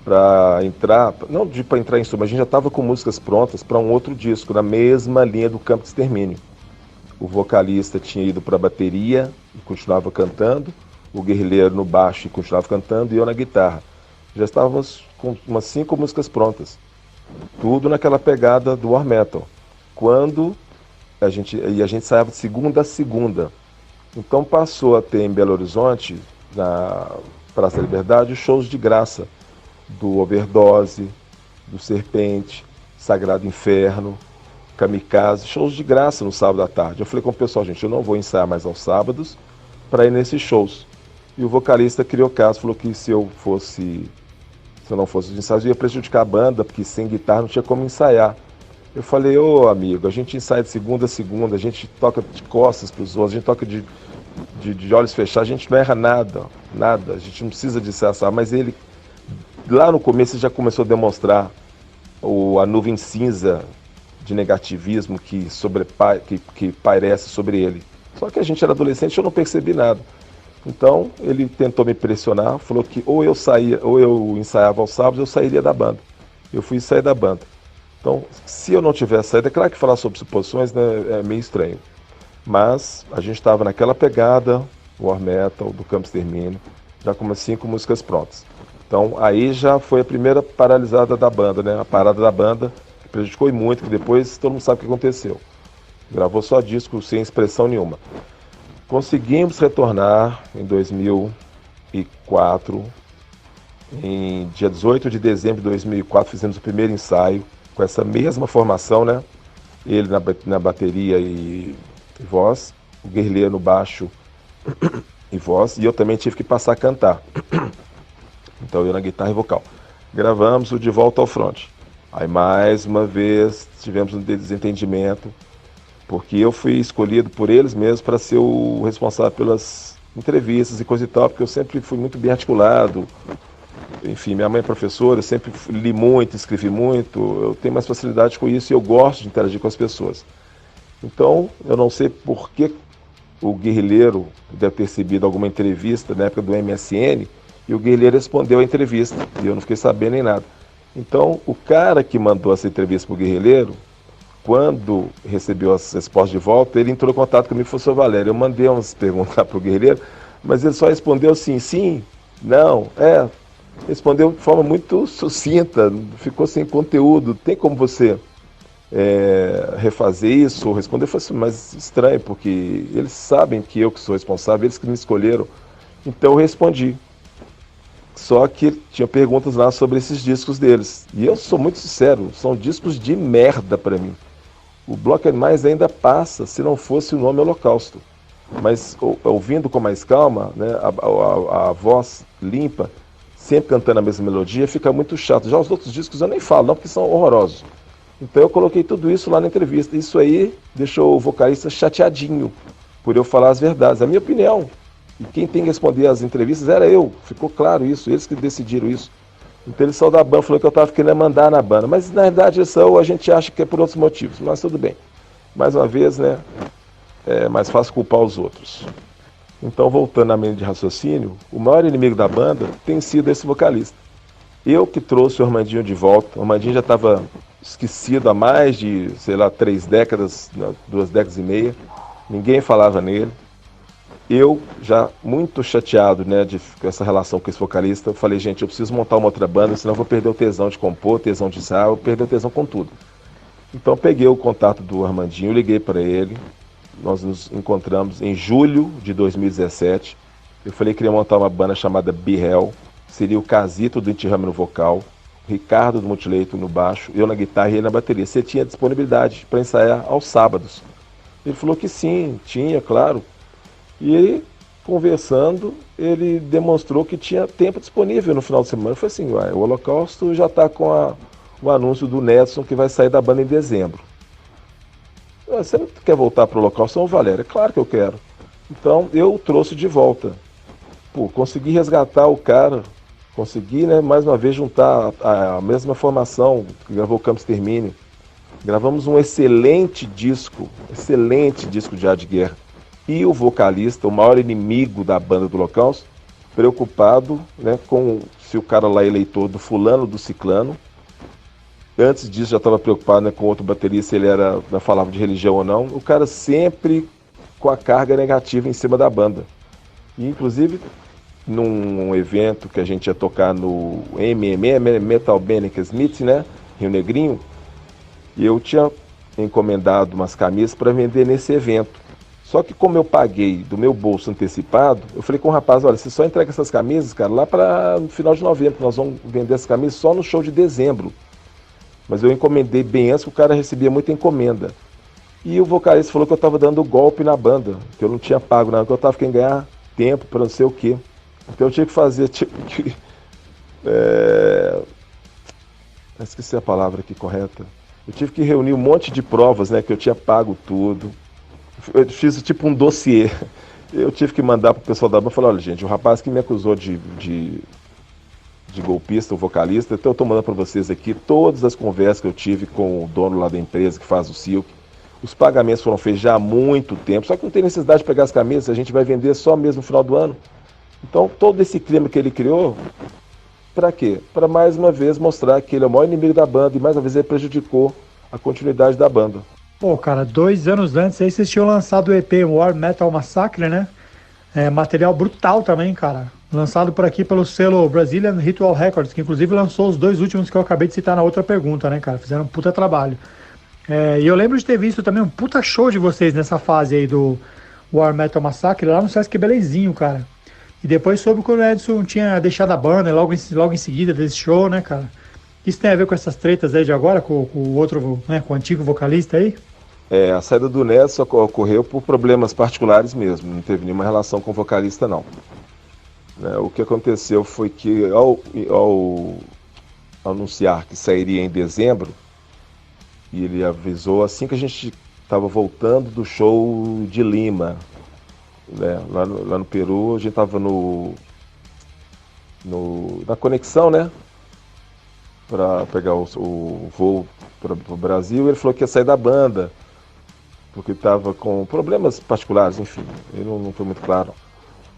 para entrar, não para entrar em estúdio, mas a gente já estava com músicas prontas para um outro disco, na mesma linha do Campo de Extermínio. O vocalista tinha ido para a bateria e continuava cantando, o Guerrilheiro no baixo e continuava cantando, e eu na guitarra. Já estávamos com umas 5 músicas prontas, tudo naquela pegada do War Metal. Quando a gente ensaiava de segunda a segunda. Então passou a ter em Belo Horizonte, na Praça da Liberdade, shows de graça do Overdose, do Serpente, Sagrado Inferno, Kamikaze, shows de graça no sábado à tarde. Eu falei com o pessoal, gente, eu não vou ensaiar mais aos sábados para ir nesses shows. E o vocalista criou caso, falou que se eu não fosse de ensaio, eu ia prejudicar a banda, porque sem guitarra não tinha como ensaiar. Eu falei, ô amigo, a gente ensaia de segunda a segunda, a gente toca de costas para os outros, a gente toca de olhos fechados, a gente não erra nada, a gente não precisa de ensaiar, mas ele lá no começo já começou a demonstrar a nuvem cinza de negativismo que pairece sobre ele. Só que a gente era adolescente e eu não percebi nada. Então ele tentou me pressionar, falou que ou eu ensaiava aos sábados, eu sairia da banda. Eu fui sair da banda. Então, se eu não tivesse saído, é claro que falar sobre suposições, né, é meio estranho. Mas a gente estava naquela pegada, War Metal, do Campo de Extermínio, já com umas 5 músicas prontas. Então aí já foi a primeira paralisada da banda, né? A parada da banda, que prejudicou muito, que depois todo mundo sabe o que aconteceu. Gravou só disco sem expressão nenhuma. Conseguimos retornar em 2004, em dia 18 de dezembro de 2004, fizemos o primeiro ensaio com essa mesma formação, né? Ele na bateria e voz, o Guerleiro no baixo e voz, e eu também tive que passar a cantar. Então eu na guitarra e vocal. Gravamos o De Volta ao Front. Aí mais uma vez tivemos um desentendimento, porque eu fui escolhido por eles mesmos para ser o responsável pelas entrevistas e coisa e tal, porque eu sempre fui muito bem articulado. Enfim, minha mãe é professora, eu sempre li muito, escrevi muito, eu tenho mais facilidade com isso e eu gosto de interagir com as pessoas. Então, eu não sei por que o Guerleiro deve ter recebido alguma entrevista na época do MSN e o Guerleiro respondeu a entrevista e eu não fiquei sabendo nem nada. Então, o cara que mandou essa entrevista para o Guerleiro, quando recebeu as respostas de volta, ele entrou em contato comigo e falou: "Seu Valério, eu mandei umas perguntas para o Guerleiro, mas ele só respondeu assim, sim, não, respondeu de forma muito sucinta, ficou sem conteúdo. Tem como você refazer isso ou responder?" Eu falei assim, mas estranho, porque eles sabem que eu que sou responsável, eles que me escolheram. Então eu respondi. Só que tinha perguntas lá sobre esses discos deles. E eu sou muito sincero, são discos de merda para mim. O Block Animais ainda passa se não fosse o nome Holocausto. Mas ouvindo com mais calma, né, a voz limpa, sempre cantando a mesma melodia, fica muito chato. Já os outros discos eu nem falo, não, porque são horrorosos. Então eu coloquei tudo isso lá na entrevista. Isso aí deixou o vocalista chateadinho por eu falar as verdades. A minha opinião. E quem tem que responder as entrevistas era eu. Ficou claro isso, eles que decidiram isso. Então ele saiu da banda, falou que eu estava querendo mandar na banda. Mas na verdade a gente acha que é por outros motivos. Mas tudo bem. Mais uma vez, né, é mais fácil culpar os outros. Então, voltando à linha de raciocínio, o maior inimigo da banda tem sido esse vocalista. Eu que trouxe o Armandinho de volta. O Armandinho já estava esquecido há mais de, 3 décadas, 2 décadas e meia. Ninguém falava nele. Eu, já muito chateado, né, com essa relação com esse vocalista, eu falei, gente, eu preciso montar uma outra banda, senão eu vou perder o tesão de compor, tesão de ensaiar, eu vou perder o tesão com tudo. Então, eu peguei o contato do Armandinho, liguei para ele. Nós nos encontramos em julho de 2017. Eu falei que queria montar uma banda chamada Be Hell. Seria o Casito do Inti Rami no vocal, o Ricardo do Multileito no baixo, eu na guitarra e ele na bateria. Você tinha disponibilidade para ensaiar aos sábados? Ele falou que sim, tinha, claro. E ele, conversando, ele demonstrou que tinha tempo disponível no final de semana. Eu falei assim, o Holocausto já está com o anúncio do Nedson que vai sair da banda em dezembro. Você não quer voltar para o Holocausto, não, Valério? É claro que eu quero. Então eu o trouxe de volta. Consegui resgatar o cara, consegui, né, mais uma vez juntar a mesma formação que gravou Campos Termine. Gravamos um excelente disco de Ar de Guerra. E o vocalista, o maior inimigo da banda do Holocausto, preocupado, né, com se o cara lá é eleitor do fulano, do ciclano. Antes disso já estava preocupado, né, com outro baterista, se ele falava de religião ou não. O cara sempre com a carga negativa em cima da banda. E, inclusive, num evento que a gente ia tocar no MMA, Metal Bennica Smith, né, Rio Negrinho, e eu tinha encomendado umas camisas para vender nesse evento. Só que como eu paguei do meu bolso antecipado, eu falei com o rapaz, olha, você só entrega essas camisas, cara, lá para no final de novembro, nós vamos vender essas camisas só no show de dezembro. Mas eu encomendei bem antes, que o cara recebia muita encomenda. E o vocalista falou que eu estava dando golpe na banda, que eu não tinha pago nada, que eu estava querendo ganhar tempo para não sei o quê. Então eu tinha que fazer, esqueci a palavra aqui correta. Eu tive que reunir um monte de provas, né, que eu tinha pago tudo. Eu fiz tipo um dossiê. Eu tive que mandar pro pessoal da banda e falar, olha, gente, o rapaz que me acusou de golpista, o vocalista, então eu tô mandando para vocês aqui todas as conversas que eu tive com o dono lá da empresa que faz o Silk. Os pagamentos foram feitos já há muito tempo, só que não tem necessidade de pegar as camisas, a gente vai vender só mesmo no final do ano. Então todo esse clima que ele criou, para quê? Para mais uma vez mostrar que ele é o maior inimigo da banda e mais uma vez ele prejudicou a continuidade da banda. Pô, cara, 2 anos antes aí vocês tinham lançado o EP War Metal Massacre, né? Material brutal também, cara. Lançado por aqui pelo selo Brazilian Ritual Records, que inclusive lançou os 2 últimos que eu acabei de citar na outra pergunta, né, cara? Fizeram um puta trabalho. E eu lembro de ter visto também um puta show de vocês nessa fase aí do War Metal Massacre lá no Sesc Belenzinho, cara. E depois soube que o Edson tinha deixado a banda logo em seguida desse show, né, cara? Isso tem a ver com essas tretas aí de agora, com o outro, né, com o antigo vocalista aí? A saída do Nedson ocorreu por problemas particulares mesmo, não teve nenhuma relação com o vocalista, não. O que aconteceu foi que, ao anunciar que sairia em dezembro, e ele avisou assim que a gente estava voltando do show de Lima, né? Lá no Peru, a gente estava na conexão, né? Para pegar o voo para o Brasil. Ele falou que ia sair da banda, porque estava com problemas particulares, enfim, ele não foi muito claro.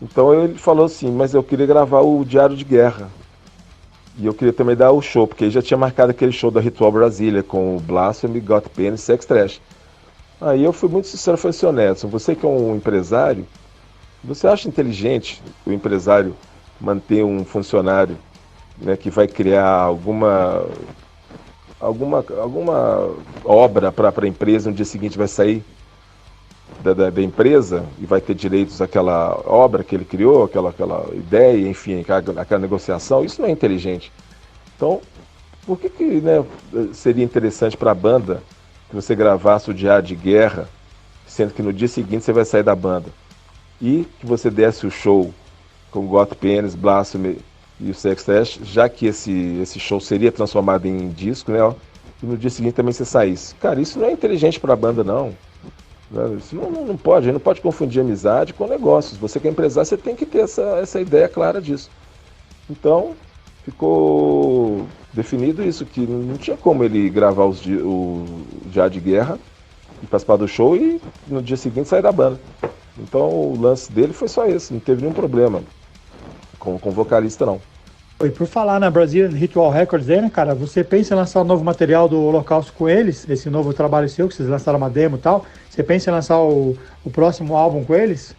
Então ele falou assim, mas eu queria gravar o Diário de Guerra. E eu queria também dar o show, porque ele já tinha marcado aquele show da Ritual Brasília, com o Blasphemy, Got Pain e Sex Trash. Aí eu fui muito sincero, falei assim, Nedson, você que é um empresário, você acha inteligente o empresário manter um funcionário, né, que vai criar alguma obra para a empresa, no dia seguinte vai sair da empresa e vai ter direitos àquela obra que ele criou, aquela ideia, enfim, aquela negociação? Isso não é inteligente. Então, por que né, seria interessante para a banda que você gravasse o Diário de Guerra, sendo que no dia seguinte você vai sair da banda, e que você desse o show com Got Penis, Blasphemy e o Sex Trash, já que esse show seria transformado em disco, né, e no dia seguinte também você saísse? Cara, isso não é inteligente para a banda, não. Isso não pode, a gente não pode confundir amizade com negócios. Você que é empresário, você tem que ter essa ideia clara disso. Então, ficou definido isso, que não tinha como ele gravar o Diário de Guerra e participar do show e no dia seguinte sair da banda. Então, o lance dele foi só esse, não teve nenhum problema com o vocalista, não. E por falar na Brazilian Ritual Records aí, né, cara, você pensa em lançar um novo material do Holocausto com eles, esse novo trabalho seu, que vocês lançaram uma demo e tal, você pensa em lançar o próximo álbum com eles?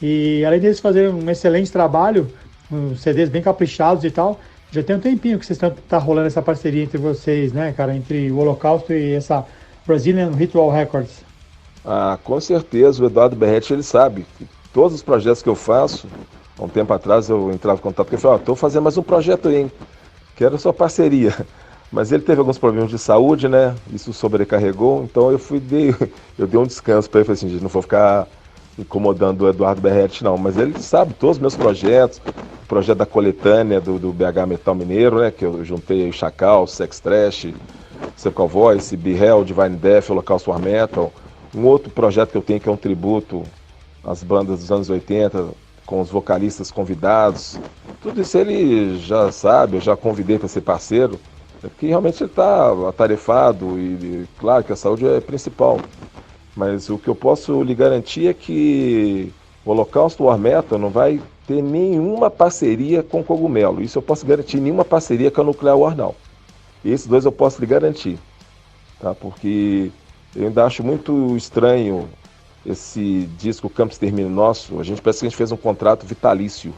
E além deles fazerem um excelente trabalho, uns CDs bem caprichados e tal, já tem um tempinho que vocês tá rolando essa parceria entre vocês, né, cara, entre o Holocausto e essa Brazilian Ritual Records. Ah, com certeza, o Eduardo Berretti, ele sabe que todos os projetos que eu faço, há um tempo atrás eu entrava em contato com ele e falava, estou fazendo mais um projeto aí, hein? Quero a sua parceria. Mas ele teve alguns problemas de saúde, né? Isso sobrecarregou, então eu dei um descanso para ele, falei assim, gente, não vou ficar incomodando o Eduardo Berretti, não. Mas ele sabe todos os meus projetos, o projeto da coletânea do BH Metal Mineiro, né? Que eu juntei Chacal, Sex Trash, Sepulchral Voice, Be Hell, Divine Death, Holocausto War Metal. Um outro projeto que eu tenho que é um tributo às bandas dos anos 80, com os vocalistas convidados. Tudo isso ele já sabe, eu já convidei para ser parceiro, porque realmente ele está atarefado e claro que a saúde é principal. Mas o que eu posso lhe garantir é que o Holocausto War Metal não vai ter nenhuma parceria com o Cogumelo. Isso eu posso garantir, nenhuma parceria com a Nuclear War, não. Esses dois eu posso lhe garantir, tá? Porque eu ainda acho muito estranho esse disco Campos Termine nosso. A gente parece que a gente fez um contrato vitalício,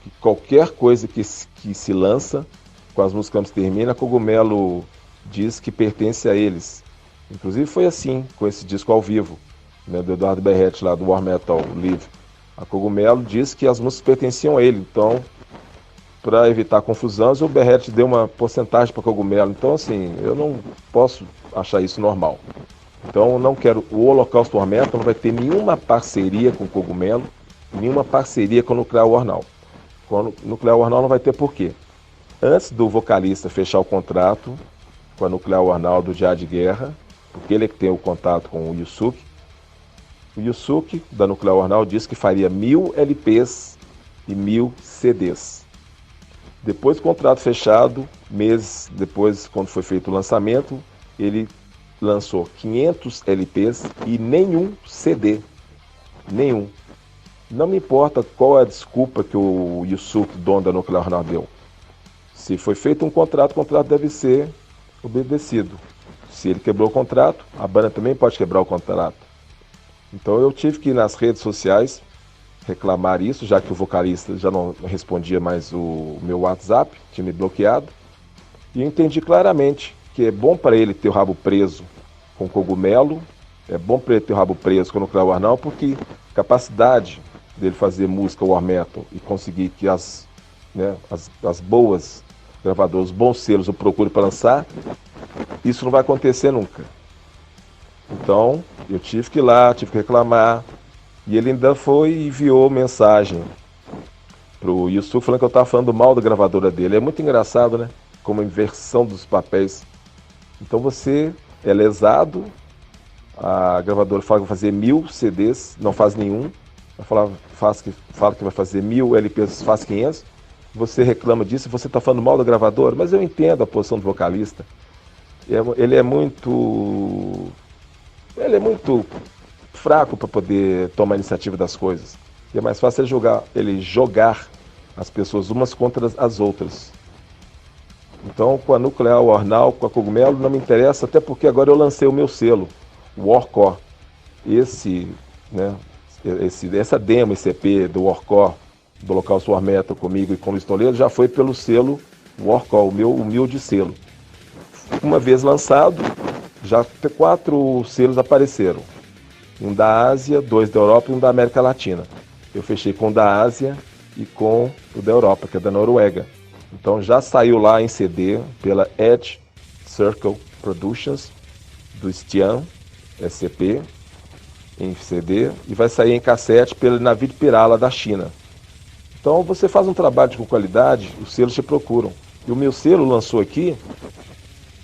que qualquer coisa que se lança com as músicas Campos Termine, a Cogumelo diz que pertence a eles. Inclusive foi assim com esse disco ao vivo, né, do Eduardo Berretti lá do War Metal Live. A Cogumelo diz que as músicas pertenciam a ele, então para evitar confusões o Berretti deu uma porcentagem para Cogumelo. Então assim, eu não posso achar isso normal. Então eu não quero, o Holocausto War Metal não vai ter nenhuma parceria com o Cogumelo, nenhuma parceria com o Nuclear War Now. Com o Nuclear War Now não vai ter por quê? Antes do vocalista fechar o contrato com a Nuclear War Now do Diário de Guerra, porque ele é que tem o contato com o Yusuke da Nuclear War Now disse que faria 1000 LPs e 1000 CDs. Depois do contrato fechado, meses depois, quando foi feito o lançamento, ele lançou 500 LPs e nenhum CD. Nenhum. Não me importa qual é a desculpa que o Yusuke, dono da Nuclear War Now, deu. Se foi feito um contrato, o contrato deve ser obedecido. Se ele quebrou o contrato, a banda também pode quebrar o contrato. Então eu tive que ir nas redes sociais reclamar isso, já que o vocalista já não respondia mais o meu WhatsApp, tinha me bloqueado. E eu entendi claramente que é bom para ele ter o rabo preso com cogumelo. É bom pra ele ter o rabo preso com o Nuclear War Now, porque a capacidade dele fazer música War Metal e conseguir que as boas gravadoras, os bons selos o procurem para lançar, isso não vai acontecer nunca. Então, eu tive que ir lá, tive que reclamar, e ele ainda foi e enviou mensagem pro Yusuf falando que eu estava falando mal da gravadora dele. É muito engraçado, né? Como a inversão dos papéis. Então você é lesado, a gravadora fala que vai fazer 1000 CDs, não faz nenhum. Fala que vai fazer 1000 LPs, faz 500. Você reclama disso, você está falando mal da gravadora, mas eu entendo a posição do vocalista. Ele é muito fraco para poder tomar a iniciativa das coisas. E é mais fácil ele jogar as pessoas umas contra as outras. Então, com a Nuclear War Now, com a Cogumelo, não me interessa, até porque agora eu lancei o meu selo, o Warcore. Essa demo, esse EP do Warcore, do Holocausto War Metal comigo e com o Luiz Toledo, já foi pelo selo Warcore, o meu humilde selo. Uma vez lançado, já 4 selos apareceram. Um da Ásia, 2 da Europa e um da América Latina. Eu fechei com o da Ásia e com o da Europa, que é da Noruega. Então já saiu lá em CD pela Edge Circle Productions, do Stian, SCP, em CD, e vai sair em cassete pela Navid Pirala da China. Então você faz um trabalho com qualidade, os selos te procuram. E o meu selo lançou aqui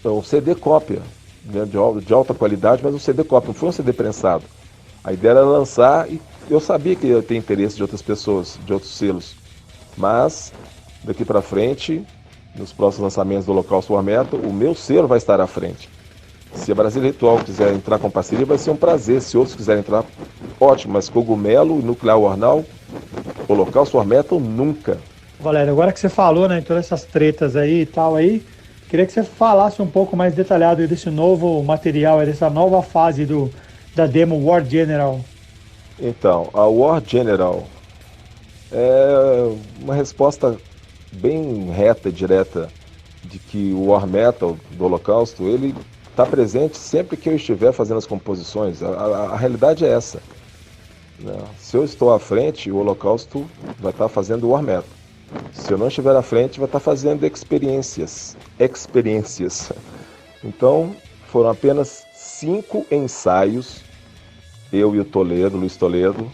um CD cópia, né, de alta qualidade, mas um CD cópia, não foi um CD prensado. A ideia era lançar e eu sabia que ia ter interesse de outras pessoas, de outros selos. Mas, daqui para frente, nos próximos lançamentos do Holocausto War Metal, o meu selo vai estar à frente. Se a Brasília Ritual quiser entrar com parceria, vai ser um prazer. Se outros quiserem entrar, ótimo. Mas Cogumelo e Nuclear War Now, Holocausto War Metal, nunca. Valério, agora que você falou, né, todas essas tretas aí e tal aí, queria que você falasse um pouco mais detalhado desse novo material, dessa nova fase da demo War General. Então, a War General é uma resposta bem reta e direta de que o War Metal do Holocausto, ele está presente sempre que eu estiver fazendo as composições. A realidade é essa, né? Se eu estou à frente, o Holocausto vai estar fazendo War Metal. Se eu não estiver à frente, vai estar fazendo experiências. Então, foram apenas 5 ensaios, eu e o Toledo, Luiz Toledo,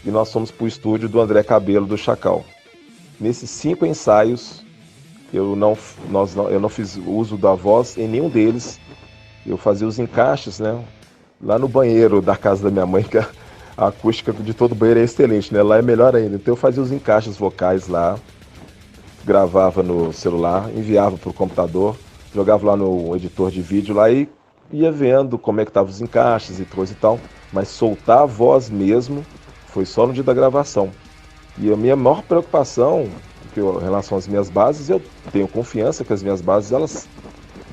e nós fomos para o estúdio do André Cabelo, do Chacal. Nesses 5 ensaios, eu não fiz uso da voz em nenhum deles. Eu fazia os encaixes, né, lá no banheiro da casa da minha mãe, que a acústica de todo banheiro é excelente, né? Lá é melhor ainda. Então eu fazia os encaixes vocais lá, gravava no celular, enviava para o computador, jogava lá no editor de vídeo lá e ia vendo como é que estavam os encaixes e coisa e tal. Mas soltar a voz mesmo foi só no dia da gravação. E a minha maior preocupação, em relação às minhas bases, eu tenho confiança que as minhas bases elas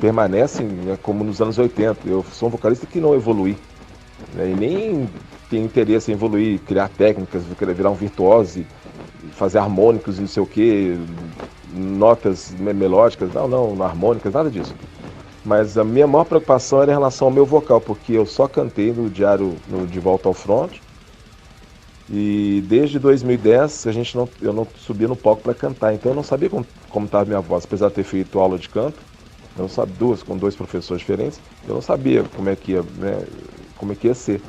permanecem, né, como nos anos 80. Eu sou um vocalista que não evolui, né, e nem tem interesse em evoluir, criar técnicas, virar um virtuoso, fazer harmônicos e não sei o que, notas melódicas, não, harmônicas, nada disso. Mas a minha maior preocupação era em relação ao meu vocal, porque eu só cantei no diário De Volta ao Front, e desde 2010 eu não subia no palco para cantar, então eu não sabia como estava a minha voz, apesar de ter feito aula de canto, eu não sabia, com 2 professores diferentes, eu não sabia como é que ia ser.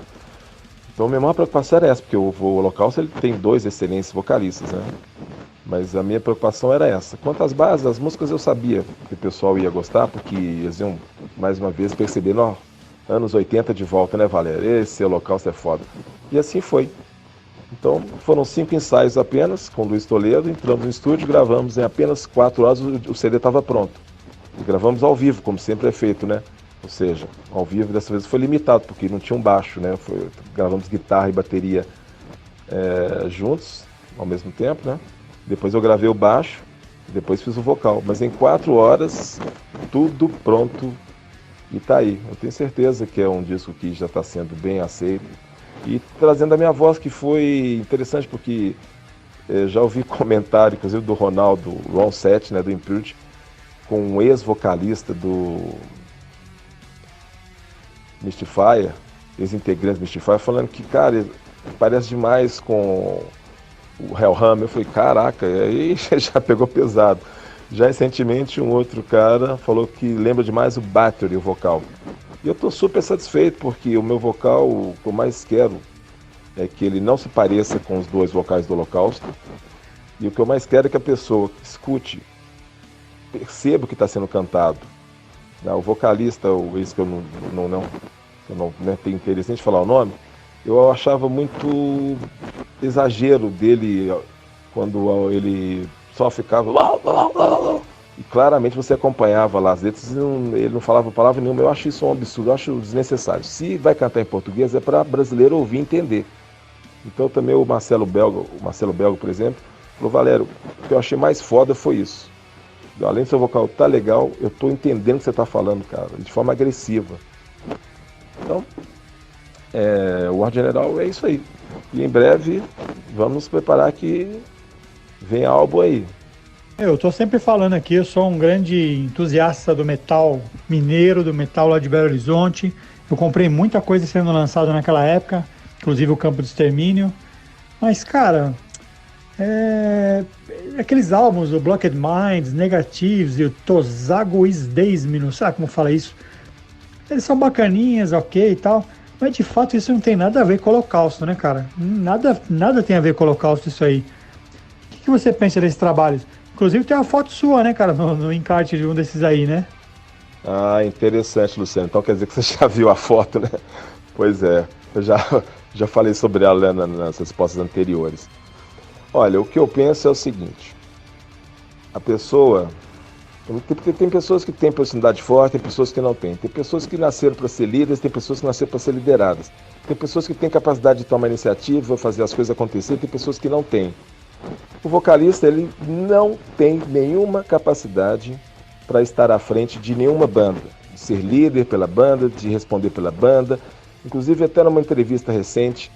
Então a minha maior preocupação era essa, porque o Holocausto ele tem 2 excelentes vocalistas, né? Mas a minha preocupação era essa. Quanto às bases, as músicas eu sabia que o pessoal ia gostar, porque eles iam, mais uma vez, percebendo, ó, anos 80 de volta, né, Valério? Esse Holocausto é foda. E assim foi. Então foram 5 ensaios apenas, com o Luiz Toledo, entramos no estúdio, gravamos em apenas 4 horas, o CD estava pronto. E gravamos ao vivo, como sempre é feito, né? Ou seja, ao vivo dessa vez foi limitado, porque não tinha um baixo, né? Gravamos guitarra e bateria juntos, ao mesmo tempo, né? Depois eu gravei o baixo, depois fiz o vocal. Mas em 4 horas, tudo pronto e tá aí. Eu tenho certeza que é um disco que já está sendo bem aceito. E trazendo a minha voz, que foi interessante, porque já ouvi comentário, inclusive do Ronaldo Ron Set, né, do Impurity, com um ex-vocalista Mystifier, ex-integrantes Mystifier, falando que, cara, parece demais com o Hellhammer. Eu falei, caraca, e aí já pegou pesado. Já recentemente um outro cara falou que lembra demais o Battery, o vocal. E eu tô super satisfeito, porque o meu vocal, o que eu mais quero é que ele não se pareça com os dois vocais do Holocausto. E o que eu mais quero é que a pessoa que escute perceba o que está sendo cantado. O vocalista, esse que eu não tenho interesse em falar o nome, eu achava muito exagero dele quando ele só ficava... E claramente você acompanhava lá as letras e ele não falava palavra nenhuma. Eu acho isso um absurdo, eu acho desnecessário. Se vai cantar em português é para brasileiro ouvir e entender. Então também o Marcelo Belga, por exemplo, falou, Valério, o que eu achei mais foda foi isso. Além do seu vocal tá legal, eu tô entendendo o que você tá falando, cara, de forma agressiva. Então, o Ordem General é isso aí. E em breve, vamos nos preparar que vem álbum aí. Eu tô sempre falando aqui, eu sou um grande entusiasta do metal mineiro, do metal lá de Belo Horizonte. Eu comprei muita coisa sendo lançada naquela época, inclusive o Campo de Extermínio. Mas, cara, aqueles álbuns, o Blocked Minds, Negatives e o Tosago Isdeismino, sabe como fala isso? Eles são bacaninhas, ok e tal, mas de fato isso não tem nada a ver com o Holocausto, né, cara? Nada tem a ver com o Holocausto isso aí. O que você pensa desses trabalhos? Inclusive tem uma foto sua, né, cara, no encarte de um desses aí, né? Ah, interessante, Luciano. Então quer dizer que você já viu a foto, né? Pois é, eu já falei sobre ela nas respostas anteriores. Olha, o que eu penso é o seguinte. A pessoa... Porque tem pessoas que têm personalidade forte, tem pessoas que não têm. Tem pessoas que nasceram para ser líderes, tem pessoas que nasceram para ser lideradas. Tem pessoas que têm capacidade de tomar iniciativa, fazer as coisas acontecer, tem pessoas que não têm. O vocalista, ele não tem nenhuma capacidade para estar à frente de nenhuma banda, de ser líder pela banda, de responder pela banda. Inclusive, até numa entrevista recente,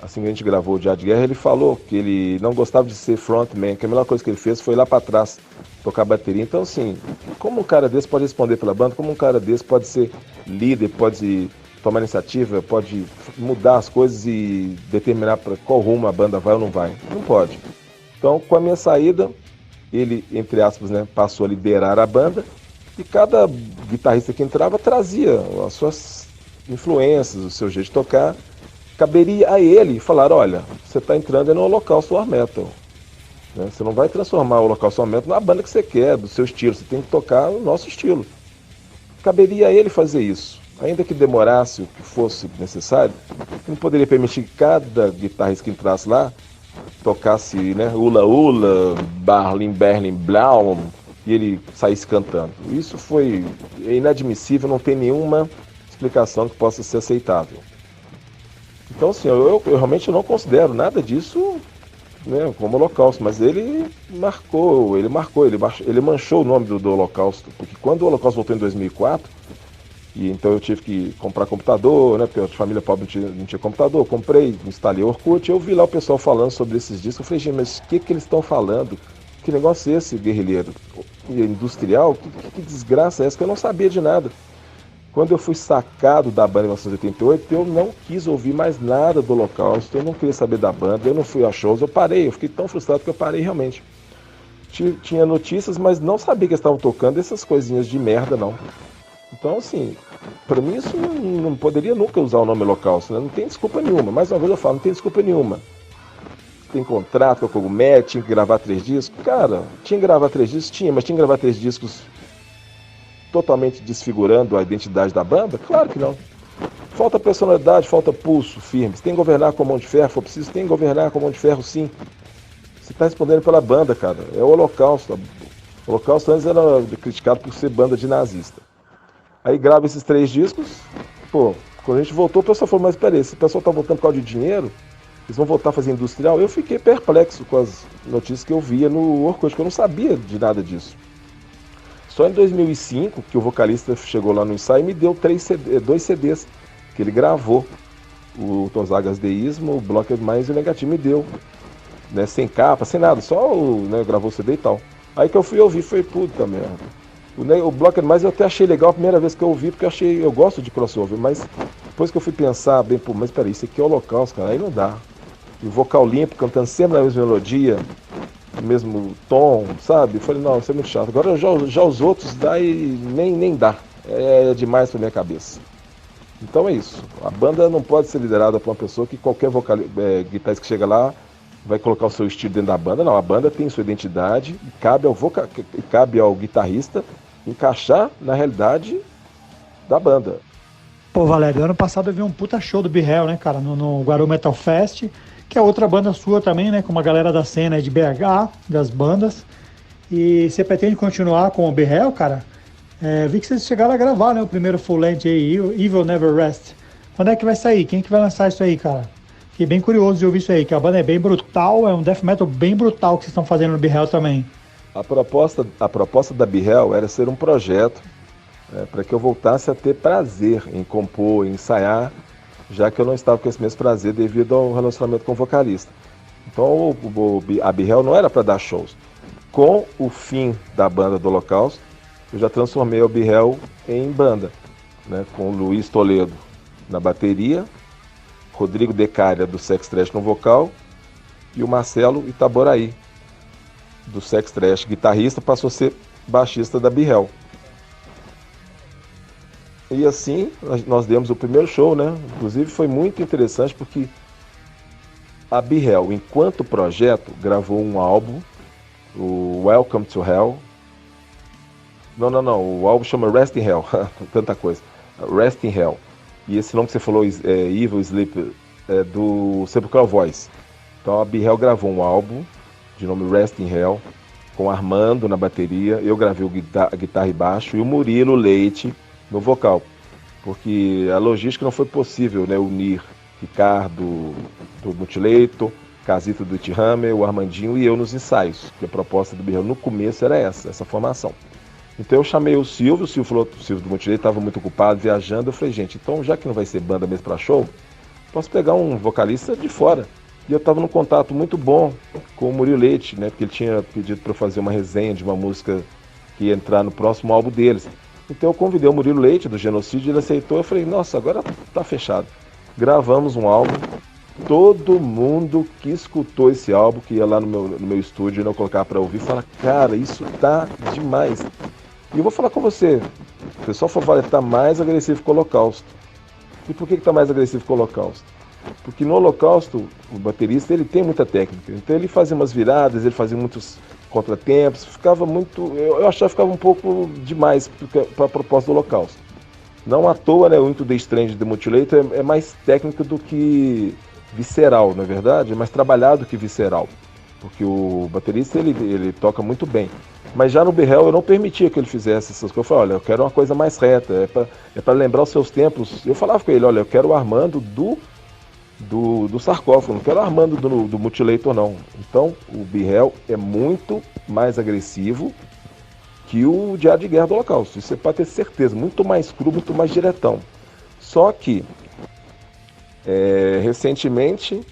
assim que a gente gravou o Diário de Guerra, ele falou que ele não gostava de ser frontman, que a melhor coisa que ele fez foi ir lá para trás, tocar bateria. Então, assim, como um cara desse pode responder pela banda, como um cara desse pode ser líder, pode tomar iniciativa, pode mudar as coisas e determinar para qual rumo a banda vai ou não vai? Não pode. Então, com a minha saída, ele, entre aspas, né, passou a liderar a banda e cada guitarrista que entrava trazia as suas influências, o seu jeito de tocar. Caberia a ele falar, olha, você está entrando no Holocausto War Metal. Né? Você não vai transformar o Holocausto War Metal na banda que você quer, do seu estilo, você tem que tocar o nosso estilo. Caberia a ele fazer isso. Ainda que demorasse o que fosse necessário, não poderia permitir que cada guitarrista que entrasse lá tocasse, né, Ula Ula, Berlin Blau, e ele saísse cantando. Isso foi inadmissível, não tem nenhuma explicação que possa ser aceitável. Então, assim, eu realmente não considero nada disso, né, como Holocausto, mas ele manchou o nome do Holocausto, porque quando o Holocausto voltou em 2004, e então eu tive que comprar computador, né, porque a família pobre não tinha computador, comprei, instalei o Orkut, eu vi lá o pessoal falando sobre esses discos, eu falei, gente, mas o que eles estão falando? Que negócio é esse, guerrilheiro? Industrial? Que desgraça é essa? Que eu não sabia de nada. Quando eu fui sacado da banda em 1988, eu não quis ouvir mais nada do Holocausto, eu não queria saber da banda, eu não fui a shows, eu parei, eu fiquei tão frustrado que eu parei realmente. Tinha notícias, mas não sabia que eles estavam tocando essas coisinhas de merda, não. Então, assim, pra mim isso não poderia nunca usar o nome Holocausto, né? Não tem desculpa nenhuma. Mais uma vez eu falo, não tem desculpa nenhuma. Tem contrato com a Cogumé, tinha que gravar 3 discos. Cara, tinha que gravar 3 discos? Tinha, mas tinha que gravar 3 discos totalmente desfigurando a identidade da banda? Claro que não. Falta personalidade, falta pulso firme. Se tem que governar com a mão de ferro, for preciso, tem que governar com a mão de ferro, sim. Você tá respondendo pela banda, cara. É o Holocausto. O Holocausto antes era criticado por ser banda de nazista. Aí grava esses 3 discos, pô, quando a gente voltou, o pessoal falou, mas peraí, esse pessoal tá voltando por causa de dinheiro, eles vão voltar a fazer industrial? Eu fiquei perplexo com as notícias que eu via no Orkut, que eu não sabia de nada disso. Só em 2005, que o vocalista chegou lá no ensaio e me deu 2 CDs, que ele gravou, o Tonzagas Deísmo, o Blocked Minds e o Negativo, me deu, né, sem capa, sem nada, só gravou o CD e tal. Aí que eu fui ouvir, foi puta merda. O Block Animais eu até achei legal a primeira vez que eu ouvi, porque eu gosto de crossover, mas depois que eu fui pensar bem, pô, mas peraí, isso aqui é Holocausto, cara, aí não dá. E o vocal limpo, cantando sempre na mesma melodia, no mesmo tom, sabe? Eu falei, não, isso é muito chato. Agora já os outros daí nem dá. É demais pra minha cabeça. Então é isso. A banda não pode ser liderada por uma pessoa que qualquer guitarrista que chega lá vai colocar o seu estilo dentro da banda. Não, a banda tem sua identidade e cabe ao guitarrista encaixar na realidade da banda. Pô, Valério, ano passado eu vi um puta show do Be Hell, né, cara, no Guarulhos Metal Fest, que é outra banda sua também, né, com uma galera da cena de BH, das bandas. E você pretende continuar com o Be Hell, cara? Vi que vocês chegaram a gravar, né, o primeiro full length aí, Evil Never Rest. Quando é que vai sair? Quem é que vai lançar isso aí, cara? Fiquei bem curioso de ouvir isso aí, que a banda é bem brutal, é um death metal bem brutal que vocês estão fazendo no Be Hell também. A proposta da Be Hell era ser um projeto para que eu voltasse a ter prazer em compor, em ensaiar, já que eu não estava com esse mesmo prazer devido ao relacionamento com o vocalista. Então a Be Hell não era para dar shows. Com o fim da banda do Holocausto, eu já transformei a Be Hell em banda, né, com o Luiz Toledo na bateria, Rodrigo Decária do Sex Trash no vocal e o Marcelo Itaboraí do Sex Trash, guitarrista, passou a ser baixista da Be Hell. E assim nós demos o primeiro show, né? Inclusive foi muito interessante porque a Be Hell, enquanto projeto, gravou um álbum, o Welcome to Hell. Não, o álbum chama Rest in Hell, tanta coisa. Rest in Hell. E esse nome que você falou, Evil Sleep, é do Sepulchral Voice. Então a Be Hell gravou um álbum de nome Rest in Hell, com Armando na bateria, eu gravei a guitarra e baixo, e o Murilo Leite no vocal, porque a logística não foi possível, né, unir Ricardo do Mutilator, Casito do It Hammer, o Armandinho e eu nos ensaios, porque a proposta do Be Hell no começo era essa formação. Então eu chamei o Silvio falou que o Silvio do Mutilator estava muito ocupado, viajando, eu falei, gente, então já que não vai ser banda mesmo para show, posso pegar um vocalista de fora. E eu estava num contato muito bom com o Murilo Leite, né, porque ele tinha pedido para eu fazer uma resenha de uma música que ia entrar no próximo álbum deles. Então eu convidei o Murilo Leite do Genocídio, ele aceitou, eu falei, nossa, agora tá fechado. Gravamos um álbum, todo mundo que escutou esse álbum, que ia lá no meu estúdio e não colocar para ouvir, fala, cara, isso tá demais. E eu vou falar com você, o pessoal falou, tá mais agressivo que o Holocausto. E por que tá mais agressivo que o Holocausto? Porque no Holocausto, o baterista ele tem muita técnica, então ele fazia umas viradas, ele fazia muitos contratempos, ficava muito, eu achava que ficava um pouco demais para a proposta do Holocausto. Não à toa, né, o Into the Strange do Mutilator é mais técnico do que visceral, não é verdade? É mais trabalhado do que visceral, porque o baterista ele toca muito bem. Mas já no Be Hell eu não permitia que ele fizesse essas coisas. Eu falei, olha, eu quero uma coisa mais reta, é para lembrar os seus tempos. Eu falava com ele, olha, eu quero o Armando do sarcófago, não quero o Armando do Mutilator não. Então o Be Hell é muito mais agressivo que o Diário de Guerra do Holocausto, isso é para ter certeza, muito mais cru, muito mais diretão. Só que recentemente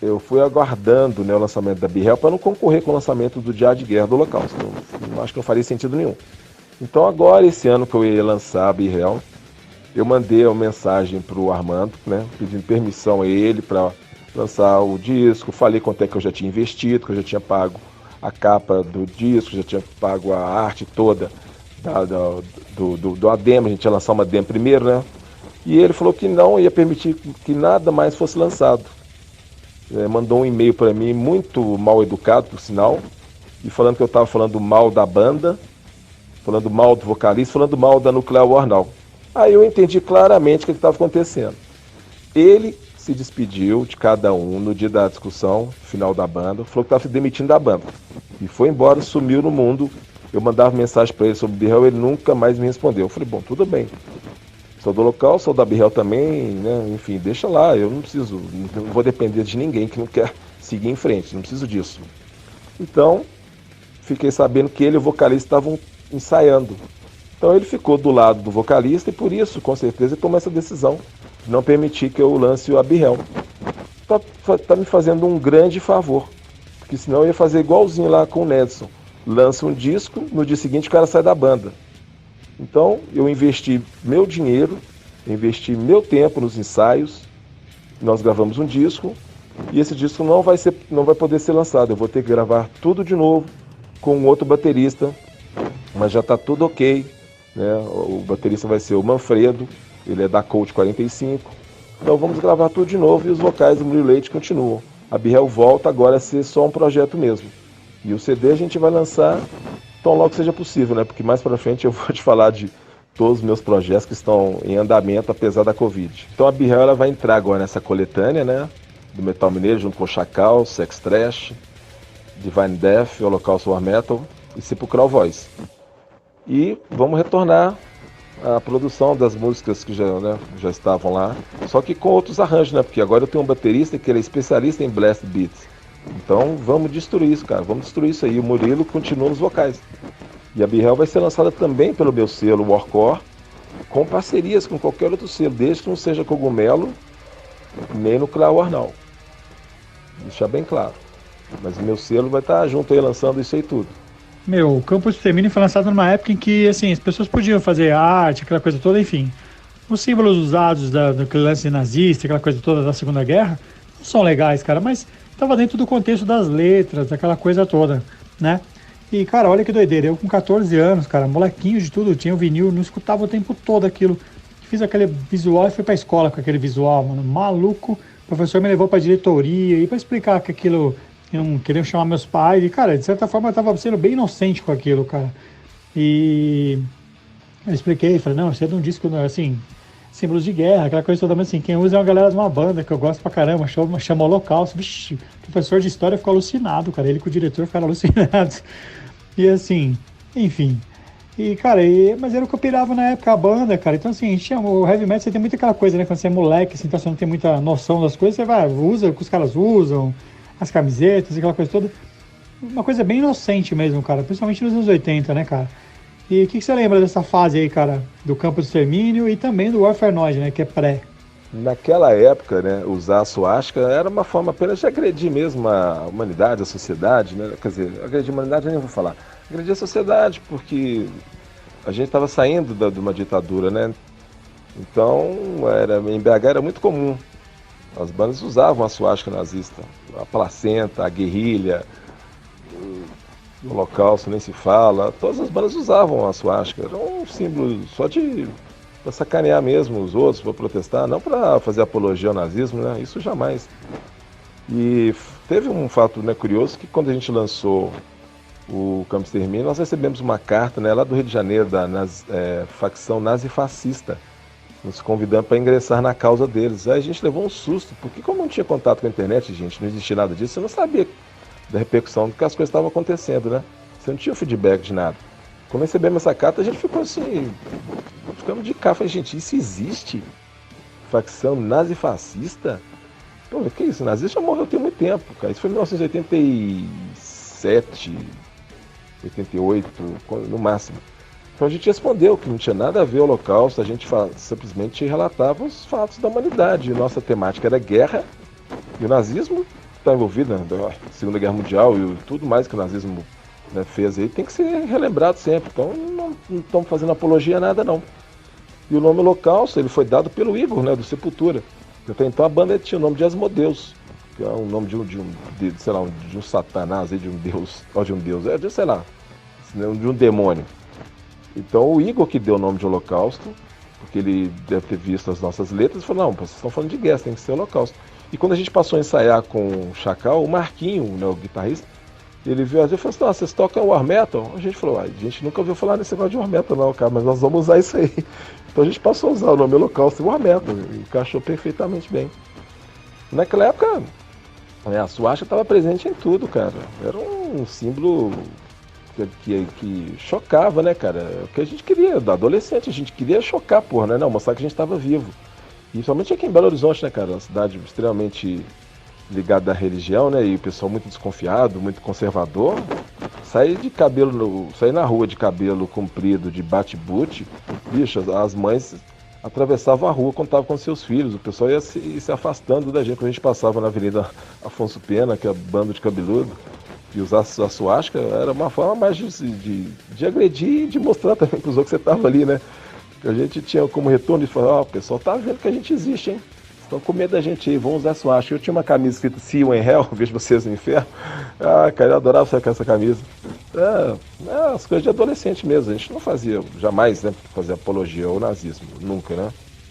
eu fui aguardando, né, o lançamento da Be Hell para não concorrer com o lançamento do Diário de Guerra do Holocausto. Eu acho que não faria sentido nenhum. Então agora, esse ano que eu ia lançar a Be Hell, eu mandei uma mensagem para o Armando, né, pedindo permissão a ele para lançar o disco. Falei quanto é que eu já tinha investido, que eu já tinha pago a capa do disco, já tinha pago a arte toda da demo. A gente ia lançar uma demo primeiro, né? E ele falou que não ia permitir que nada mais fosse lançado. Mandou um e-mail para mim, muito mal educado, por sinal, e falando que eu estava falando mal da banda, falando mal do vocalista, falando mal da Nuclear War Now. Aí eu entendi claramente o que estava acontecendo. Ele se despediu de cada um no dia da discussão final da banda, falou que estava se demitindo da banda. E foi embora, sumiu no mundo. Eu mandava mensagem para ele sobre Be Hell, ele nunca mais me respondeu. Eu falei, bom, tudo bem. Sou do local, sou da Be Hell também, né? Enfim, deixa lá, eu não preciso, não vou depender de ninguém que não quer seguir em frente, não preciso disso. Então, fiquei sabendo que ele e o vocalista estavam ensaiando. Então ele ficou do lado do vocalista e por isso, com certeza, ele tomou essa decisão de não permitir que eu lance a Be Hell. Tá me fazendo um grande favor, porque senão eu ia fazer igualzinho lá com o Nedson. lança um disco, no dia seguinte o cara sai da banda. Então eu investi meu dinheiro, investi meu tempo nos ensaios, nós gravamos um disco e esse disco não vai poder ser lançado. Eu vou ter que gravar tudo de novo com um outro baterista, mas já está tudo ok, né? O baterista vai ser o Manfredo, ele é da Colt 45. Então vamos gravar tudo de novo e os vocais do Murilo Leite continuam. A Birrell volta agora a ser só um projeto mesmo. E o CD a gente vai lançar tão logo seja possível, né? Porque mais para frente eu vou te falar de todos os meus projetos que estão em andamento apesar da Covid. Então a Birrell ela vai entrar agora nessa coletânea, né? Do Metal Mineiro junto com Chacal, Sex Trash, Divine Death, Holocaust War Metal e Sepulchral Voice. E vamos retornar à produção das músicas que já estavam lá, só que com outros arranjos, né? Porque agora eu tenho um baterista que ele é especialista em blast beats. Então vamos destruir isso, cara. Vamos destruir isso aí. O Murilo continua nos vocais. E a Birrell vai ser lançada também pelo meu selo Warcore, com parcerias com qualquer outro selo, desde que não seja Cogumelo, nem Nuclear War não. Deixar bem claro. Mas o meu selo vai estar junto aí lançando isso aí tudo. Meu, o Campos do Extermínio foi lançado numa época em que, assim, as pessoas podiam fazer arte, aquela coisa toda, enfim. Os símbolos usados daquele lance nazista, aquela coisa toda da Segunda Guerra, não são legais, cara, mas estava dentro do contexto das letras, daquela coisa toda, né? E, cara, olha que doideira, eu com 14 anos, cara, molequinho de tudo, tinha o vinil, não escutava o tempo todo aquilo. Fiz aquele visual e fui pra escola com aquele visual, mano, maluco. O professor me levou pra diretoria e pra explicar que aquilo, não queriam chamar meus pais. E, cara, de certa forma eu tava sendo bem inocente com aquilo, cara. E eu expliquei, falei, não, isso é de um disco, assim, símbolos de guerra, aquela coisa toda, mas assim, quem usa é uma galera de uma banda que eu gosto pra caramba, chama Holocausto. Vixe, o professor de história ficou alucinado, cara, ele com o diretor ficaram alucinados. E assim, enfim. E, cara, mas era o que eu pirava na época, a banda, cara. Então, assim, a gente chama, o heavy metal, você tem muita aquela coisa, né? Quando você é moleque, assim, então você não tem muita noção das coisas, você vai, usa o que os caras usam, as camisetas, aquela coisa toda. Uma coisa bem inocente mesmo, cara, principalmente nos anos 80, né, cara? E o que você lembra dessa fase aí, cara, do Campo do Extermínio e também do Warfare Noise, né, que é pré? Naquela época, né, usar a suástica era uma forma apenas de agredir mesmo a humanidade, a sociedade, né? Quer dizer, agredir a humanidade eu nem vou falar. Agredir a sociedade, porque a gente estava saindo de uma ditadura, né? Então, em BH era muito comum. As bandas usavam a suástica nazista, a placenta, a guerrilha, o Holocausto nem se fala. Todas as bandas usavam a suástica. Era um símbolo só para sacanear mesmo os outros, para protestar, não para fazer apologia ao nazismo, né? Isso jamais. E teve um fato, né, curioso, que quando a gente lançou o Campo do Extermínio, nós recebemos uma carta, né, lá do Rio de Janeiro, da facção nazifascista, nos convidando para ingressar na causa deles. Aí a gente levou um susto, porque como não tinha contato com a internet, gente, não existia nada disso, você não sabia da repercussão do que as coisas estavam acontecendo, né? Você não tinha feedback de nada. Quando recebemos essa carta, a gente ficou assim, ficamos de cá, falei, gente, isso existe? Facção nazifascista? Pô, o que é isso? O nazista já morreu tem muito tempo, cara. Isso foi em 1987, 88, no máximo. Então a gente respondeu que não tinha nada a ver com o Holocausto, a gente simplesmente relatava os fatos da humanidade. Nossa temática era guerra, e o nazismo está envolvido na Segunda Guerra Mundial e tudo mais que o nazismo, né, fez aí, tem que ser relembrado sempre. Então não estamos fazendo apologia a nada, não. E o nome Holocausto, ele foi dado pelo Igor, né, do Sepultura. Até então a banda tinha o nome de Asmodeus, que é um nome de um satanás, de um deus, ou de um deus, sei lá, de um demônio. Então o Igor que deu o nome de Holocausto, porque ele deve ter visto as nossas letras, e falou, não, vocês estão falando de guerra, tem que ser Holocausto. E quando a gente passou a ensaiar com o Chacal, o Marquinho, né, o guitarrista, ele viu a gente e falou assim, não, vocês tocam War Metal? A gente falou, a gente nunca ouviu falar nesse negócio de War Metal não, cara, mas nós vamos usar isso aí. Então a gente passou a usar o nome Holocausto e War Metal, encaixou perfeitamente bem. Naquela época, a suástica estava presente em tudo, cara. Era um símbolo que chocava, né, cara? O que a gente queria, da adolescente, a gente queria chocar, porra, né? Não, mostrar que a gente estava vivo. E somente aqui em Belo Horizonte, né, cara? Uma cidade extremamente ligada à religião, né? E o pessoal muito desconfiado, muito conservador. Sair na rua de cabelo comprido, de bate-boot, bicho, as mães atravessavam a rua quando estavam com seus filhos. O pessoal ia se afastando da gente quando a gente passava na Avenida Afonso Pena, que é bando de cabeludo. E usar a suástica era uma forma mais de agredir e de mostrar também para os outros que você estava ali, né? A gente tinha como retorno de falar, ó, o pessoal tá vendo que a gente existe, hein? Estão com medo da gente aí, vamos usar a suástica. Eu tinha uma camisa escrita See You in Hell, vejo vocês no inferno. Ah, cara, eu adorava sair com essa camisa. As coisas de adolescente mesmo, a gente não fazia, jamais, né, fazer apologia ao nazismo, nunca, né?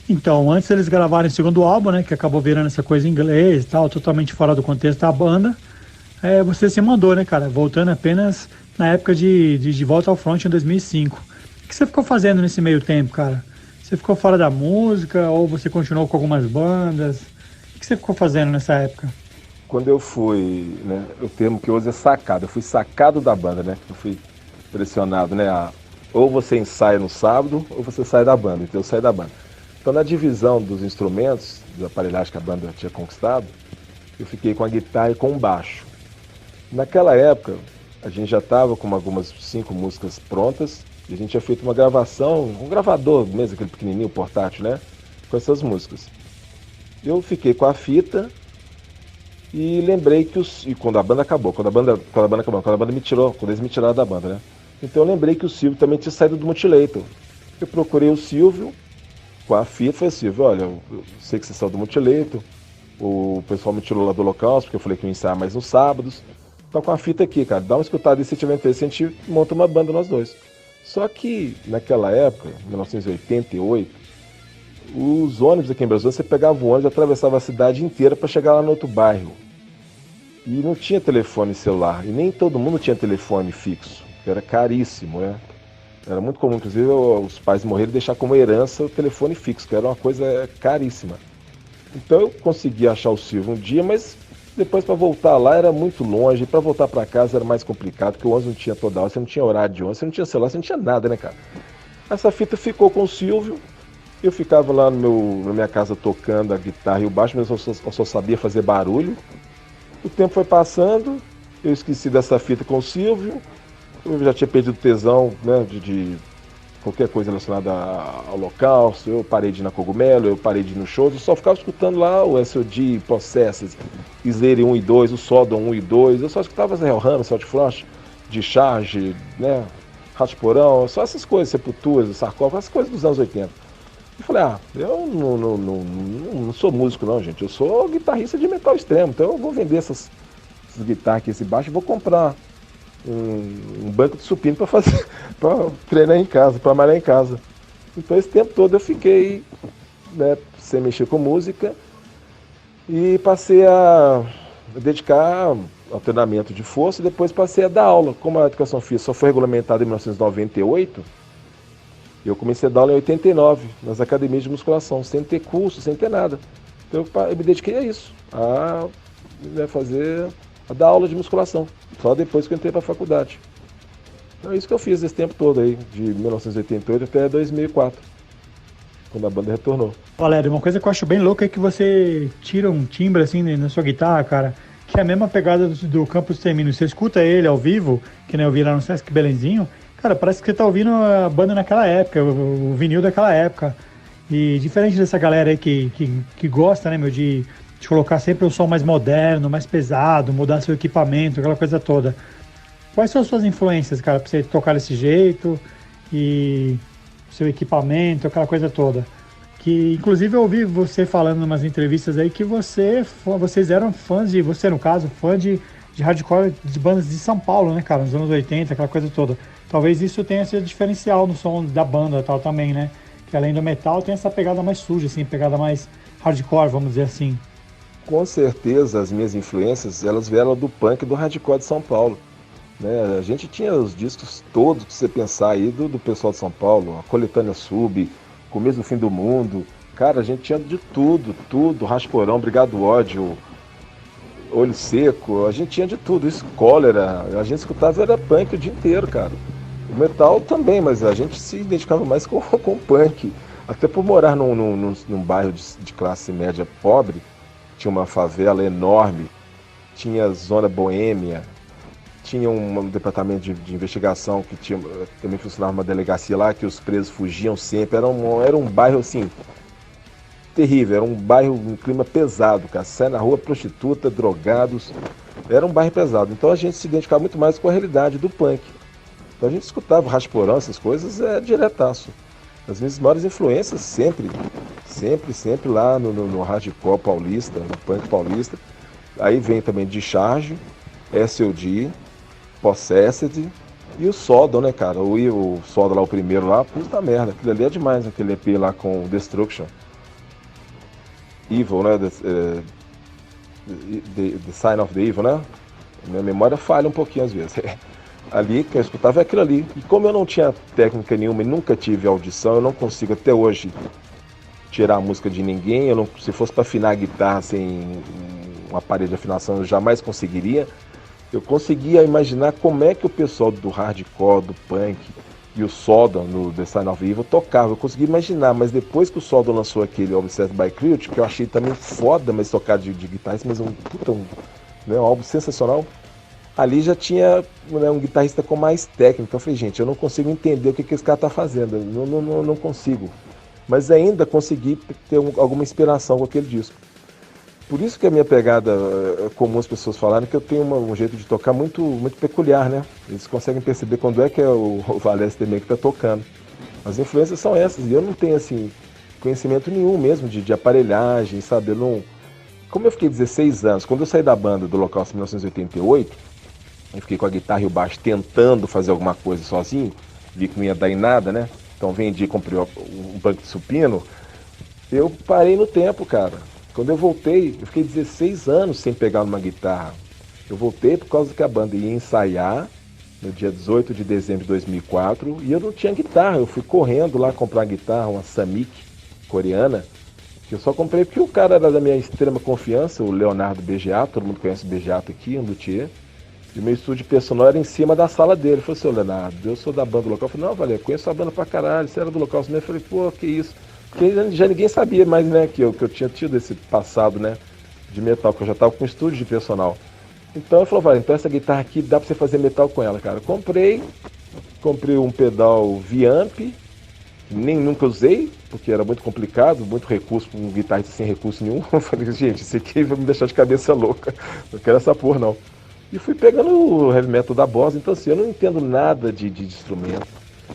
Então, antes eles gravarem o segundo álbum, né, que acabou virando essa coisa em inglês e tal, totalmente fora do contexto da banda, você se mandou, né, cara, voltando apenas na época de Volta ao Front em 2005. O que você ficou fazendo nesse meio tempo, cara? Você ficou fora da música ou você continuou com algumas bandas? O que você ficou fazendo nessa época? Quando eu fui, né, o termo que eu uso é sacado, eu fui sacado da banda, né, eu fui pressionado, né, ou você ensaia no sábado ou você sai da banda, então eu saí da banda. Então na divisão dos instrumentos, da aparelhagem que a banda tinha conquistado, eu fiquei com a guitarra e com o baixo. Naquela época, a gente já estava com algumas 5 músicas prontas, e a gente tinha feito uma gravação, um gravador mesmo, aquele pequenininho, portátil, né, com essas músicas. Eu fiquei com a fita e lembrei que e quando a banda acabou, quando eles me tiraram da banda, né, então eu lembrei que o Silvio também tinha saído do Mutilator. Eu procurei o Silvio com a fita, falei, Silvio, olha, eu sei que você saiu do Mutilator, o pessoal me tirou lá do Holocausto, porque eu falei que eu ia ensaiar mais nos sábados, tá com a fita aqui, cara, dá uma escutada e se tiver interesse, a gente monta uma banda nós dois. Só que naquela época, 1988, os ônibus aqui em Brasília, você pegava o ônibus e atravessava a cidade inteira para chegar lá no outro bairro. E não tinha telefone celular, e nem todo mundo tinha telefone fixo, que era caríssimo, né? Era muito comum, inclusive, os pais morreram e deixar como herança o telefone fixo, que era uma coisa caríssima. Então eu consegui achar o Silvio um dia, mas depois para voltar lá era muito longe, para voltar para casa era mais complicado, porque o ônibus não tinha toda hora, você não tinha horário de ônibus, você não tinha celular, você não tinha nada, né, cara? Essa fita ficou com o Silvio, eu ficava lá na minha casa tocando a guitarra e o baixo, mas eu só sabia fazer barulho. O tempo foi passando, eu esqueci dessa fita com o Silvio, eu já tinha perdido tesão, né, de qualquer coisa relacionada ao Holocausto, eu parei de ir na Cogumelo, eu parei de ir no show, eu só ficava escutando lá o SOD, Possessed, Slayer 1 e 2, o Sodom 1 e 2, eu só escutava Hellhammer, Salt Frost, Discharge, né, Rato de Porão, só essas coisas, Sepultura, Sarcófago, essas coisas dos anos 80. Eu falei, eu não sou músico não, gente, eu sou guitarrista de metal extremo, então eu vou vender essas guitarras aqui, esse baixo, e vou comprar um banco de supino para treinar em casa, para malhar em casa. Então esse tempo todo eu fiquei, né, sem mexer com música e passei a dedicar ao treinamento de força e depois passei a dar aula. Como a educação física só foi regulamentada em 1998, eu comecei a dar aula em 89 nas academias de musculação, sem ter curso, sem ter nada. Então eu me dediquei a isso, a dar aula de musculação, só depois que eu entrei para a faculdade. Então é isso que eu fiz esse tempo todo aí, de 1988 até 2004, quando a banda retornou. Valério, uma coisa que eu acho bem louca é que você tira um timbre assim na sua guitarra, cara, que é a mesma pegada do Campos Termino. Você escuta ele ao vivo, que nem eu vi lá no Sesc Belenzinho, cara, parece que você tá ouvindo a banda naquela época, o vinil daquela época. E diferente dessa galera aí que gosta, né, meu, de colocar sempre um som mais moderno, mais pesado, mudar seu equipamento, aquela coisa toda. Quais são as suas influências, cara, pra você tocar desse jeito e seu equipamento, aquela coisa toda? Que, inclusive, eu ouvi você falando em umas entrevistas aí que vocês eram fãs você, no caso, fã de hardcore de bandas de São Paulo, né, cara, nos anos 80, aquela coisa toda. Talvez isso tenha sido diferencial no som da banda tal também, né? Que além do metal tem essa pegada mais suja, assim, pegada mais hardcore, vamos dizer assim. Com certeza as minhas influências, elas vieram do punk e do hardcore de São Paulo. Né? A gente tinha os discos todos que você pensar aí do pessoal de São Paulo, a Coletânea Sub, Começo do Fim do Mundo. Cara, a gente tinha de tudo, Rasporão, Brigado Ódio, Olho Seco, a gente tinha de tudo, isso, Cólera, a gente escutava era punk o dia inteiro, cara. O metal também, mas a gente se identificava mais com punk. Até por morar num bairro de classe média pobre, tinha uma favela enorme, tinha zona boêmia, tinha um departamento de investigação que também funcionava uma delegacia lá, que os presos fugiam sempre. Era um bairro assim, terrível, era um bairro, um clima pesado, cara. Sai na rua, prostituta, drogados. era um bairro pesado. Então a gente se identificava muito mais com a realidade do punk. Então a gente escutava o Rasporão, essas coisas, diretaço. As minhas maiores influências sempre lá no hardcore paulista, no punk paulista. Aí vem também Discharge, S.O.D., Possessed e o Sodom, né, cara? O Sodom lá, o primeiro lá, puta merda. Aquilo ali é demais, aquele EP lá com Destruction. Evil, né? The Sign of the Evil, né? Minha memória falha um pouquinho às vezes. Ali, que eu escutava é aquilo ali. E como eu não tinha técnica nenhuma e nunca tive audição, eu não consigo até hoje tirar a música de ninguém. Se fosse para afinar a guitarra sem um aparelho de afinação, eu jamais conseguiria. Eu conseguia imaginar como é que o pessoal do hardcore, do punk e o Sodom no The Sign of the Evil tocava. Eu conseguia imaginar, mas depois que o Sodom lançou aquele Obsessed by Cruelty, que eu achei também foda, mas tocar de guitarra, mas um álbum sensacional. Ali já tinha, né, um guitarrista com mais técnica. Então eu falei, gente, eu não consigo entender o que esse cara tá fazendo. Não consigo. Mas ainda consegui ter alguma inspiração com aquele disco. Por isso que a minha pegada, é comum as pessoas falarem que eu tenho um jeito de tocar muito, muito peculiar, né? Eles conseguem perceber quando é que é o Valese também que tá tocando. As influências são essas. E eu não tenho, assim, conhecimento nenhum mesmo de aparelhagem, sabe? Como eu fiquei 16 anos, quando eu saí da banda do Holocausto em 1988, eu fiquei com a guitarra e o baixo tentando fazer alguma coisa sozinho, vi que não ia dar em nada, né? Então vendi, comprei um banco de supino. Eu parei no tempo, cara. Quando eu voltei, eu fiquei 16 anos sem pegar numa guitarra. Eu voltei por causa que a banda ia ensaiar no dia 18 de dezembro de 2004 e eu não tinha guitarra. Eu fui correndo lá comprar uma guitarra, uma Samick coreana, que eu só comprei porque o cara era da minha extrema confiança, o Leonardo Begeato, todo mundo conhece o Begeato aqui, um luthier. E o meu estúdio personal era em cima da sala dele. Ele falou assim, Leonardo, eu sou da banda do local. Eu falei, não, Valério, conheço a banda pra caralho, você era do local mesmo. Eu falei, pô, que isso? Porque já ninguém sabia mais, né, que eu tinha tido esse passado, né, de metal, que eu já tava com estúdio de personal. Então eu falei, Valério, então essa guitarra aqui dá pra você fazer metal com ela, cara. Comprei um pedal V-Amp, que nem nunca usei, porque era muito complicado, muito recurso, um guitarrista sem recurso nenhum. Eu falei, gente, isso aqui vai me deixar de cabeça louca, não quero essa porra não. E fui pegando o heavy metal da Boss, então assim, eu não entendo nada de instrumento,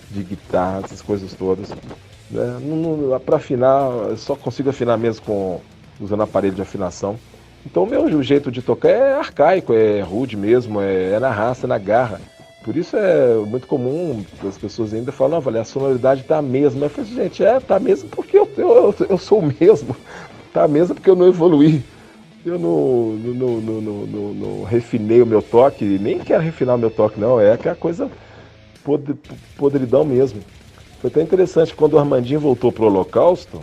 de guitarra, essas coisas todas. Né? Para afinar, eu só consigo afinar mesmo usando aparelho de afinação. Então o meu jeito de tocar é arcaico, é rude mesmo, é na raça, na garra. Por isso é muito comum as pessoas ainda falam, não, a sonoridade tá a mesma. Eu falei, gente, tá mesmo porque eu sou o mesmo. Tá mesmo porque eu não evoluí. Eu não refinei o meu toque, nem quero refinar o meu toque, não. É que é a coisa podridão mesmo. Foi até interessante quando o Armandinho voltou pro Holocausto,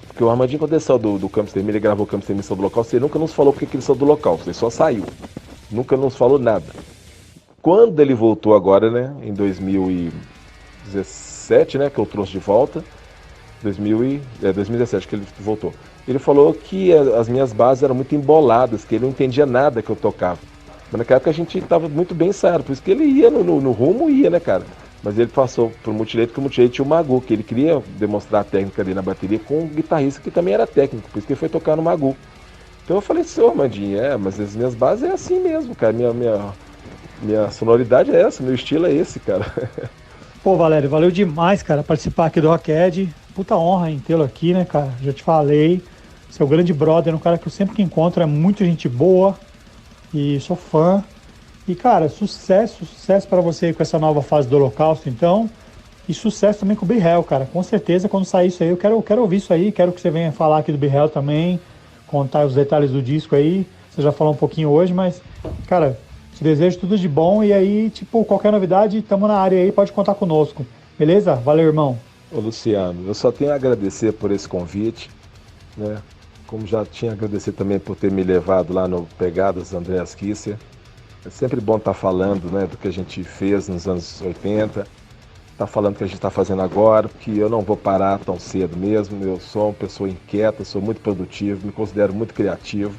porque o Armandinho, quando ele saiu do Campo Extermínio, ele gravou o Campo Extermínio do Holocausto, ele nunca nos falou porque ele saiu do Holocausto, ele só saiu. Nunca nos falou nada. Quando ele voltou agora, né, em 2017, né, que eu trouxe de volta, 2017 que ele voltou. Ele falou que as minhas bases eram muito emboladas, que ele não entendia nada que eu tocava. Mas naquela época a gente estava muito bem ensaiado, por isso que ele ia no rumo, né, cara? Mas ele passou pro Multilete, porque o Multilete tinha o Magu, que ele queria demonstrar a técnica dele na bateria com um guitarrista que também era técnico, por isso que ele foi tocar no Magu. Então eu falei, senhor Armandinho, mas as minhas bases é assim mesmo, cara, minha sonoridade é essa, meu estilo é esse, cara. Pô, Valério, valeu demais, cara, participar aqui do Rocked. Puta honra em tê-lo aqui, né, cara? Já te falei. Seu grande brother, um cara que eu sempre que encontro é muito gente boa e sou fã. E, cara, sucesso pra você aí com essa nova fase do Holocausto, então. E sucesso também com o Be Hell, cara. Com certeza, quando sair isso aí, eu quero ouvir isso aí. Quero que você venha falar aqui do Be Hell também, contar os detalhes do disco aí. Você já falou um pouquinho hoje, mas, cara, te desejo tudo de bom. E aí, tipo, qualquer novidade, tamo na área aí, pode contar conosco. Beleza? Valeu, irmão. Ô, Luciano, eu só tenho a agradecer por esse convite, né? Como já tinha a agradecer também por ter me levado lá no Pegadas Andreas Kisser. É sempre bom estar falando, né, do que a gente fez nos anos 80, estar falando o que a gente está fazendo agora, porque eu não vou parar tão cedo mesmo. Eu sou uma pessoa inquieta, sou muito produtivo, me considero muito criativo,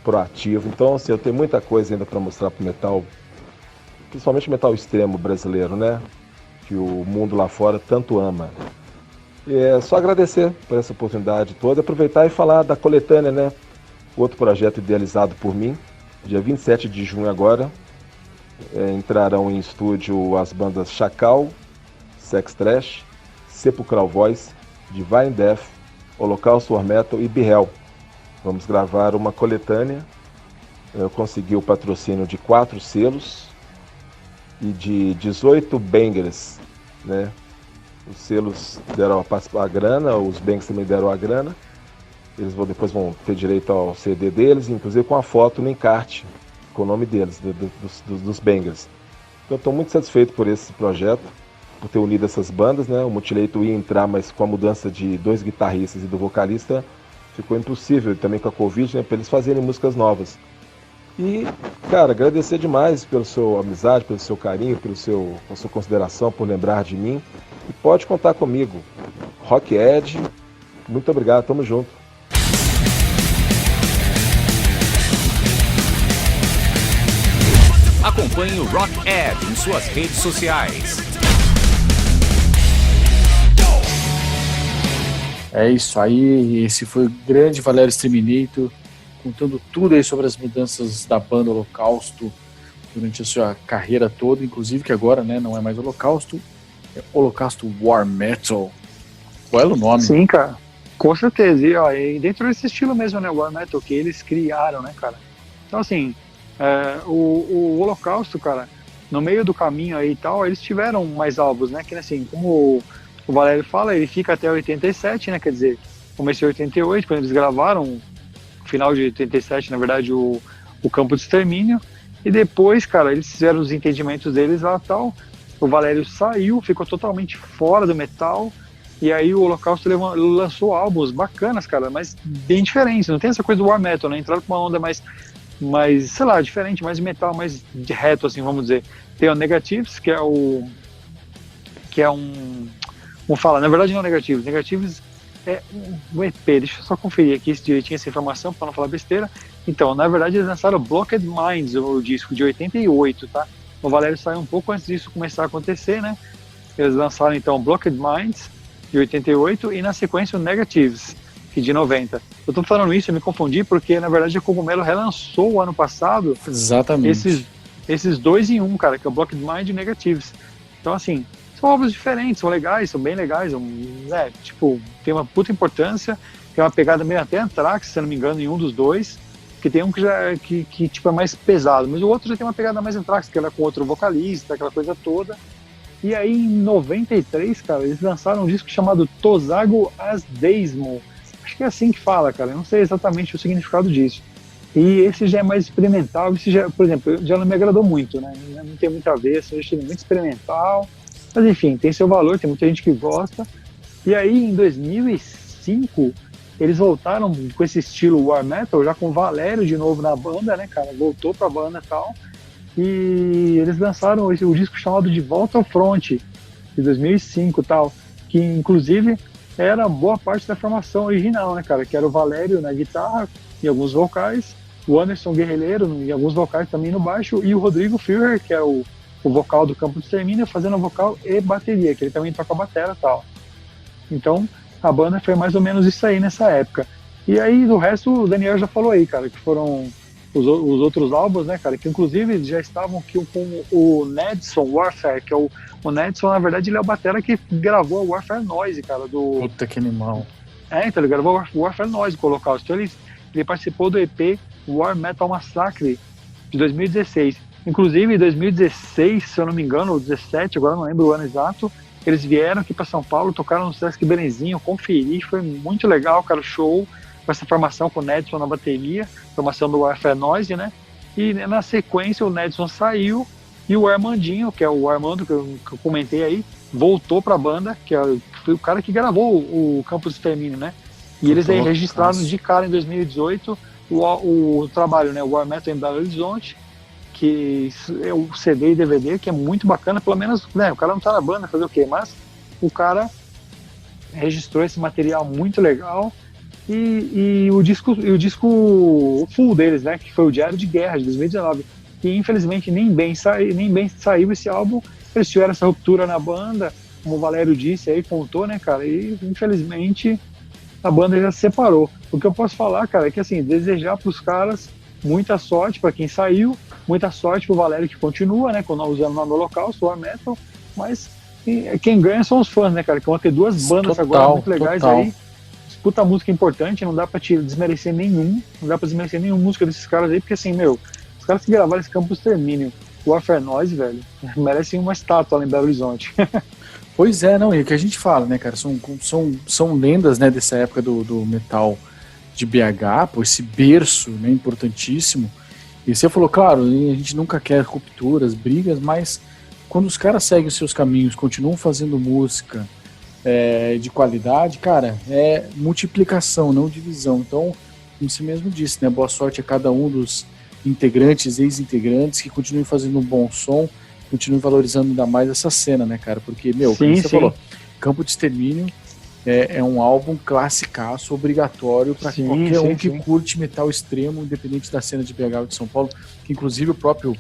proativo. Então, assim, eu tenho muita coisa ainda para mostrar para o metal, principalmente o metal extremo brasileiro, né, que o mundo lá fora tanto ama. E é só agradecer por essa oportunidade toda, aproveitar e falar da Coletânea, né, outro projeto idealizado por mim, Dia 27 de junho agora, entrarão em estúdio as bandas Chacal, Sex Trash, Sepulchral Voice, Divine Death, Holocausto War Metal e Behel. Vamos gravar uma coletânea. Eu consegui o patrocínio de 4 selos e de 18 bangers, né? Os selos deram a grana, os bangers também deram a grana. Eles depois vão ter direito ao CD deles, inclusive com a foto no encarte, com o nome deles, dos bangers. Então eu estou muito satisfeito por esse projeto, por ter unido essas bandas, né? O Mutilator ia entrar, mas com a mudança de 2 guitarristas e do vocalista, ficou impossível, também com a Covid, né? Para eles fazerem músicas novas. E, cara, agradecer demais pela sua amizade, pelo seu carinho, pela sua consideração, por lembrar de mim. E pode contar comigo. Rock Ed, muito obrigado, tamo junto. Acompanhe o Rock Ed em suas redes sociais. É isso aí, esse foi o grande Valério Exterminator, contando tudo aí sobre as mudanças da banda Holocausto durante a sua carreira toda, inclusive que agora, né, não é mais Holocausto, é Holocausto War Metal. Qual é o nome? Sim, cara, com certeza. E, ó, e dentro desse estilo mesmo, né, War Metal, que eles criaram, né, cara. Então, assim, o Holocausto, cara, no meio do caminho aí e tal, eles tiveram mais álbuns, né, que assim, como o Valério fala, ele fica até 87, né, quer dizer, comecei em 88, quando eles gravaram, final de 87, na verdade, o Campo de Extermínio, e depois, cara, eles fizeram os entendimentos deles lá e tal, o Valério saiu, ficou totalmente fora do metal, e aí o Holocausto lançou álbuns bacanas, cara, mas bem diferentes, não tem essa coisa do War Metal, né, entraram com uma onda mais, sei lá, diferente, mais de metal, mais de reto, assim, vamos dizer. Tem o Negatives, que é um... Vamos falar, na verdade não é Negatives. Negatives é um EP, deixa eu só conferir aqui se direitinho essa informação para não falar besteira. Então, na verdade eles lançaram Blocked Minds, o disco de 88, tá? O Valério saiu um pouco antes disso começar a acontecer, né? Eles lançaram então Blocked Minds, de 88, e na sequência o Negatives, que de 90. Eu tô falando isso, eu me confundi, porque na verdade a Cogumelo relançou o ano passado. Exatamente. Esses 2 em 1, cara, que é o Blocked Mind e Negatives. Então, assim, são obras diferentes, são legais, são bem legais, tipo, tem uma puta importância, tem uma pegada meio até Anthrax, se eu não me engano, em um dos dois, que tem um que já que tipo, é mais pesado, mas o outro já tem uma pegada mais Anthrax, que ela é com outro vocalista, aquela coisa toda. E aí, em 93, cara, eles lançaram um disco chamado Tosago Asdeismo. Acho que é assim que fala, cara, eu não sei exatamente o significado disso. E esse já é mais experimental, esse já, por exemplo, já não me agradou muito, né? Não tem muito a ver, eu achei muito experimental. Mas enfim, tem seu valor, tem muita gente que gosta. E aí, em 2005, eles voltaram com esse estilo War Metal, já com o Valério de novo na banda, né, cara? Voltou pra banda e tal. E eles lançaram o disco chamado De Volta ao Front, de 2005 e tal. Que, inclusive, era boa parte da formação original, né, cara? Que era o Valério na guitarra e alguns vocais, o Anderson Guerreiro e alguns vocais também no baixo, e o Rodrigo Führer, que é o vocal do Campo de Extermínio, fazendo vocal e bateria, que ele também toca batera e tal. Então, a banda foi mais ou menos isso aí nessa época. E aí, do resto, o Daniel já falou aí, cara, que foram os outros álbuns, né, cara, que inclusive já estavam aqui com o Nedson Warfare, que é o Nedson, na verdade, ele é o batera que gravou o Warfare Noise, cara, do... Puta que animal. Então ele gravou o Warfare Noise com o Holocausto. Então ele participou do EP War Metal Massacre de 2016. Inclusive, em 2016, se eu não me engano, ou 2017, agora não lembro o ano exato, eles vieram aqui para São Paulo, tocaram no Sesc Belenzinho, conferi, foi muito legal, cara, o show, com essa formação com o Nedson na bateria, formação do Warfare Noise, né? E na sequência o Nedson saiu e o Armandinho, que é o Armando que eu comentei aí, voltou para a banda, que foi o cara que gravou o Campo de Extermínio, né? E eles aí registraram de cara em 2018 o trabalho, né? O War Metal em Belo Horizonte, que é o CD e DVD, que é muito bacana, pelo menos, né? O cara não tá na banda, fazer o quê? Mas o cara registrou esse material muito legal e o disco full deles, né? Que foi o Diário de Guerra, de 2019, que infelizmente nem bem saiu esse álbum. Eles tiveram essa ruptura na banda, como o Valério disse aí, contou, né, cara? E infelizmente a banda já se separou. O que eu posso falar, cara, é que assim, desejar pros caras muita sorte para quem saiu, muita sorte pro Valério que continua, né, usando o nome Holocausto, War Metal, mas quem ganha são os fãs, né, cara, que vão ter duas bandas agora muito legais aí, puta música importante, não dá pra te desmerecer nenhum música desses caras aí, porque assim, os caras que gravaram esse Campo Extermínio, o Warfare Noise, velho, merecem uma estátua lá em Belo Horizonte. Pois é, não, e o que a gente fala, né, cara, são lendas, né, dessa época do metal de BH, pô, esse berço, né, importantíssimo. E você falou, claro, a gente nunca quer rupturas, brigas, mas quando os caras seguem os seus caminhos, continuam fazendo música de qualidade, cara, é multiplicação, não divisão. Então, como você mesmo disse, né, boa sorte a cada um dos integrantes, ex-integrantes, que continuem fazendo um bom som, continuem valorizando ainda mais essa cena, né, cara? Porque, como você falou, Campo de Extermínio é um álbum classicaço, obrigatório para qualquer um que curte metal extremo, independente da cena de BH ou de São Paulo, que inclusive o próprio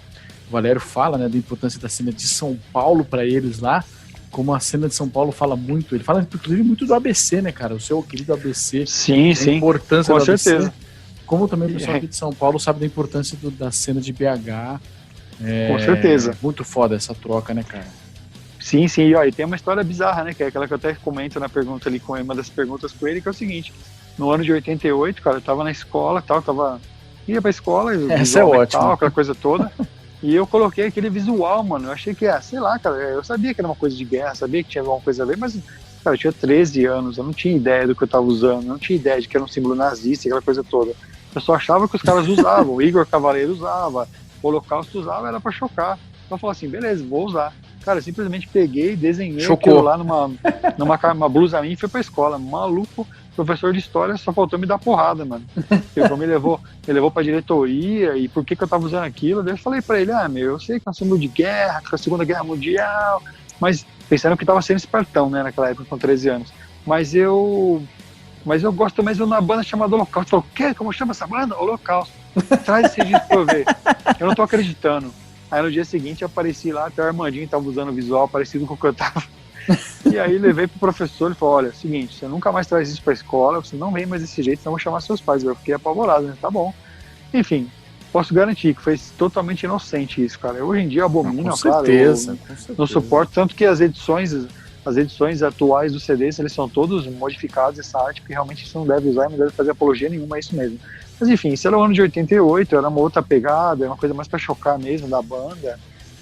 Valério fala, né, da importância da cena de São Paulo para eles lá, como a cena de São Paulo fala muito. Ele fala, inclusive, muito do ABC, né, cara? O seu querido ABC. Sim, a importância com do certeza. ABC. Como também o pessoal aqui de São Paulo sabe da importância da cena de BH. Com certeza. Muito foda essa troca, né, cara? Sim, e ó, e tem uma história bizarra, né, que é aquela que eu até comento na pergunta ali, com uma das perguntas com ele, que é o seguinte: no ano de 88, cara, eu tava na escola, tal, ia pra escola, essa é ótima, aquela coisa toda, e eu coloquei aquele visual, mano, eu achei que, sei lá, cara, eu sabia que era uma coisa de guerra, sabia que tinha alguma coisa a ver, mas, cara, eu tinha 13 anos, eu não tinha ideia do que eu tava usando, eu não tinha ideia de que era um símbolo nazista, aquela coisa toda. Eu só achava que os caras usavam, o Igor Cavaleiro usava, o Holocausto usava, era pra chocar. Então eu falei assim, beleza, vou usar. Cara, eu simplesmente peguei, desenhei aquilo lá numa blusa minha e fui pra escola. Maluco, professor de história, só faltou me dar porrada, mano. Me levou pra diretoria e por que eu tava usando aquilo. Daí eu falei pra ele, eu sei que é um símbolo de guerra, que é a Segunda Guerra Mundial, mas pensando que tava sendo espartão, né, naquela época, com 13 anos. Mas eu gosto mais de uma banda chamada Holocausto. Eu falei, como chama essa banda? Holocausto. Traz esse disco pra eu ver. Eu não tô acreditando. Aí no dia seguinte eu apareci lá, até o Armandinho tava usando o visual parecido com o que eu tava. E aí levei pro professor, ele falou, olha, seguinte, você nunca mais traz isso pra escola, você não vem mais desse jeito, senão eu vou chamar seus pais. Eu fiquei apavorado, né? Tá bom. Enfim, posso garantir que foi totalmente inocente isso, cara. Hoje em dia eu abomino, claro. Eu não suporto, tanto que as edições atuais do CDs, eles são todos modificados, essa arte, porque realmente você não deve usar e não deve fazer apologia nenhuma, é isso mesmo. Mas enfim, isso era o ano de 88, era uma outra pegada, era uma coisa mais pra chocar mesmo da banda,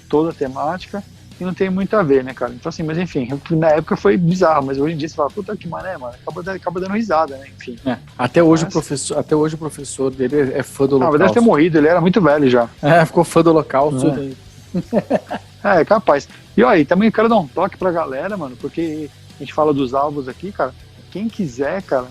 toda a temática, e não tem muito a ver, né, cara? Então assim, mas enfim, na época foi bizarro, mas hoje em dia você fala, puta que mané, mano, acaba dando risada, né, enfim. Até hoje o professor dele é fã do Holocausto. Deve ter morrido, ele era muito velho já. Ficou fã do Holocausto. É capaz. E ó, aí também quero dar um toque pra galera, mano, porque a gente fala dos álbuns aqui, cara, quem quiser, cara,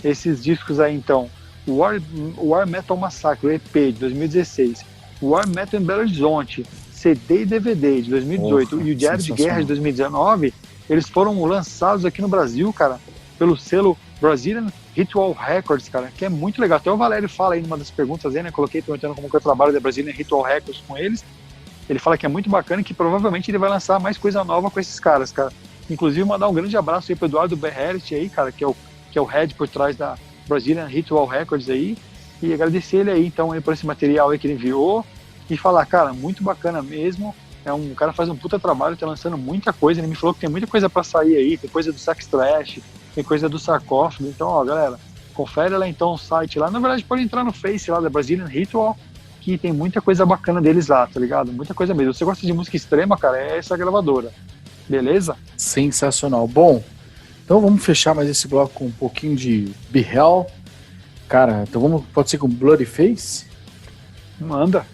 esses discos aí então, War Metal Massacre, o EP de 2016, War Metal em Belo Horizonte, CD e DVD de 2018 e o Diário de Guerra de 2019, eles foram lançados aqui no Brasil, cara, pelo selo Brazilian Ritual Records, cara, que é muito legal. Até o Valério fala aí numa das perguntas aí, né, coloquei perguntando como que eu trabalho da Brazilian Ritual Records com eles. Ele fala que é muito bacana e que provavelmente ele vai lançar mais coisa nova com esses caras, cara. Inclusive mandar um grande abraço aí pro Eduardo Berrerit aí, cara, que é o head por trás da Brazilian Ritual Records aí, e agradecer ele aí, então, aí, por esse material aí que ele enviou, e falar, cara, muito bacana mesmo, o cara faz um puta trabalho, tá lançando muita coisa, ele me falou que tem muita coisa pra sair aí, tem coisa do Sax Trash, tem coisa do Sarcófago, então, ó, galera, confere lá então o site lá, na verdade pode entrar no Face lá da Brazilian Ritual, que tem muita coisa bacana deles lá, tá ligado? Muita coisa mesmo. Se você gosta de música extrema, cara, é essa gravadora, beleza? Sensacional. Bom, então vamos fechar mais esse bloco com um pouquinho de Be Hell. Cara, então pode ser com Bloody Face? Manda.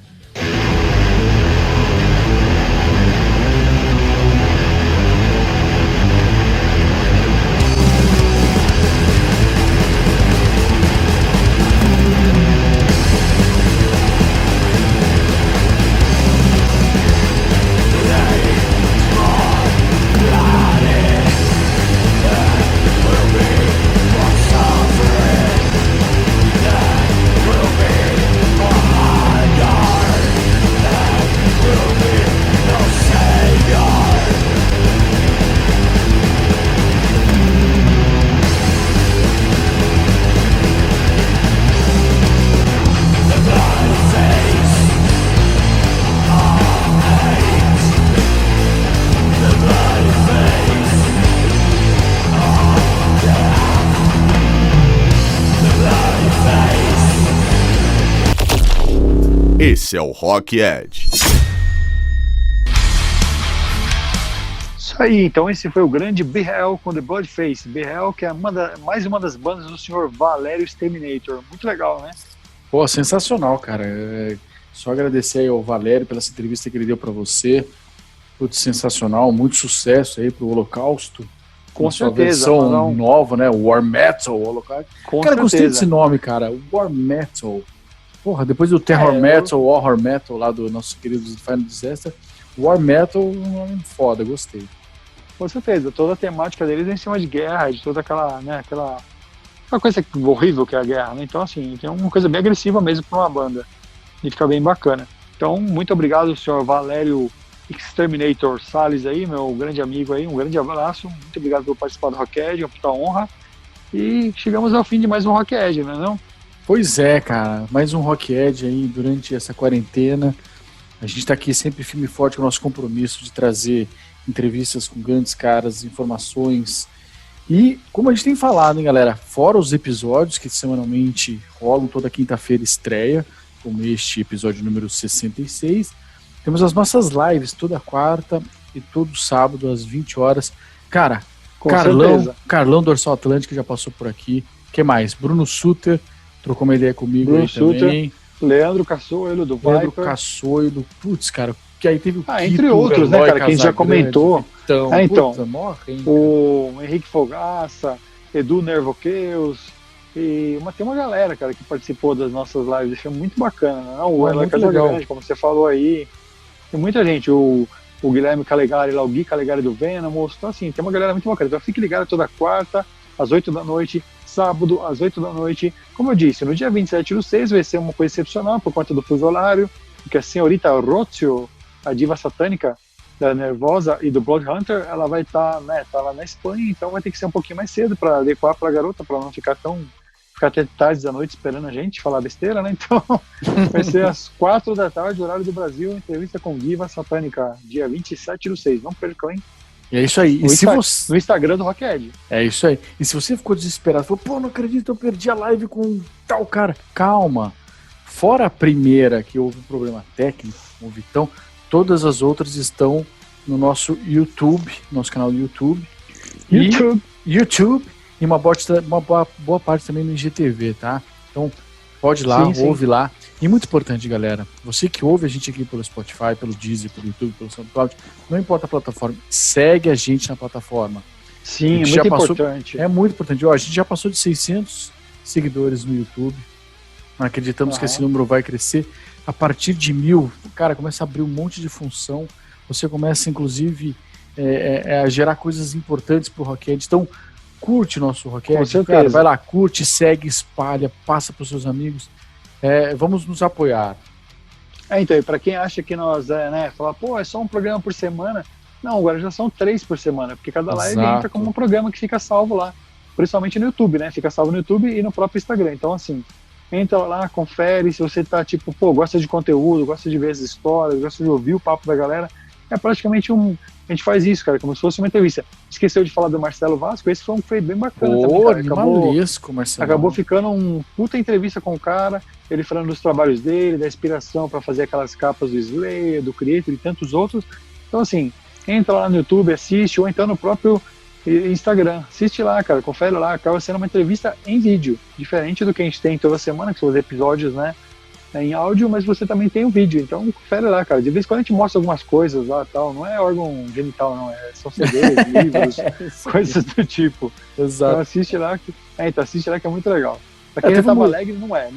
Die. Esse é o Rock Ed. Isso aí, então esse foi o grande Be Hell com The Bloodface. Be Hell, que é mais uma das bandas do senhor Valério Exterminator. Muito legal, né? Pô, sensacional, cara. Só agradecer aí ao Valério pela essa entrevista que ele deu pra você. Putz, sensacional, muito sucesso aí pro Holocausto. Com sua certeza. versão nova, né? War Metal, Holocausto. Com Cara, certeza. gostei desse nome, cara. War Metal. Porra, depois do Terror Metal, Horror Metal lá do nosso querido Final Disaster, War Metal, um nome foda, gostei. Com certeza, toda a temática deles é em cima de guerra, de toda aquela, né, aquela coisa horrível que é a guerra, né? Então, assim, tem uma coisa bem agressiva mesmo para uma banda, e fica bem bacana. Então, muito obrigado, senhor Valério Exterminator Salles aí, meu grande amigo aí, um grande abraço, muito obrigado por participar do Rock Ed, uma puta honra, e chegamos ao fim de mais um Rock Ed, não é não? Pois é, cara, mais um Rock Ed aí durante essa quarentena. A gente tá aqui sempre firme e forte com o nosso compromisso de trazer entrevistas com grandes caras, informações. E como a gente tem falado, hein, galera, fora os episódios que semanalmente rolam toda quinta-feira estreia, como este episódio número 66, temos as nossas lives toda quarta e todo sábado às 20 horas. Cara, Com certeza. Carlão do Dorsal Atlântico já passou por aqui. O que mais? Bruno Suter trocou uma ideia comigo Bruno aí Suter, também. Leandro Cassoilo do Leandro Viper. Cassoilo, putz, cara, que aí teve o Quito, entre outros, né, Eloy cara, que a gente já Casagrande, comentou. Então, puta, morre, hein, o Henrique Fogaça, Edu Nervoqueus, e tem uma galera, cara, que participou das nossas lives, isso é muito bacana, né? O Eloy Casagrande, como você falou aí, tem muita gente, o Guilherme Calegari lá, o Gui Calegari do Venomous, então assim, tem uma galera muito bacana, então fique ligado toda quarta, às 8 da noite, sábado, às 8 da noite, como eu disse, no dia 27/6 vai ser uma coisa excepcional por conta do fuso horário, porque a senhorita Rozio, a diva satânica da Nervosa e do Blood Hunter, ela vai estar, né, tá lá na Espanha, então vai ter que ser um pouquinho mais cedo para adequar para a garota, para não ficar até tarde da noite esperando a gente falar besteira, né? Então vai ser às 4 da tarde, horário do Brasil, entrevista com diva satânica, dia 27/6, não percam, hein? E é isso aí. No Instagram do Rock Ed. É isso aí. E se você ficou desesperado, falou, pô, não acredito, eu perdi a live com tal cara. Calma. Fora a primeira, que houve um problema técnico com o Vitão, todas as outras estão no nosso YouTube, nosso canal do YouTube. YouTube. E uma boa parte também no IGTV, tá? Então, pode ir lá, ouve lá. E muito importante, galera, você que ouve a gente aqui pelo Spotify, pelo Deezer, pelo YouTube, pelo SoundCloud, não importa a plataforma, segue a gente na plataforma. Sim, é muito importante. É muito importante. Ó, a gente já passou de 600 seguidores no YouTube. Acreditamos que esse número vai crescer. A partir de 1000, cara, começa a abrir um monte de função. Você começa, inclusive, a gerar coisas importantes pro Rock Ed. Então, curte nosso Rock Ed, cara, vai lá, curte, segue, espalha, passa pros seus amigos. Vamos nos apoiar. Então, e para quem acha que nós, fala, pô, é só um programa por semana. Não, agora já são 3 por semana, porque cada live entra como um programa que fica salvo lá, principalmente no YouTube, né? Fica salvo no YouTube e no próprio Instagram. Então, assim, entra lá, confere, se você tá, tipo, pô, gosta de conteúdo, gosta de ver as histórias, gosta de ouvir o papo da galera, é praticamente a gente faz isso, cara, como se fosse uma entrevista. Esqueceu de falar do Marcelo Vasco, esse foi bem bacana também, cara. Acabou ficando uma puta entrevista com o cara, ele falando dos trabalhos dele, da inspiração para fazer aquelas capas do Slayer, do Creator e tantos outros. Então, assim, entra lá no YouTube, assiste, ou então no próprio Instagram, assiste lá, cara, confere lá, acaba sendo uma entrevista em vídeo, diferente do que a gente tem toda semana, que são os episódios, né, em áudio, mas você também tem o vídeo, então confere lá, cara, de vez em quando a gente mostra algumas coisas lá, tal, não é órgão genital, não, são CDs, livros, coisas do tipo. Exato. Então assiste lá, que é muito legal. Pra quem já tava alegre, não é.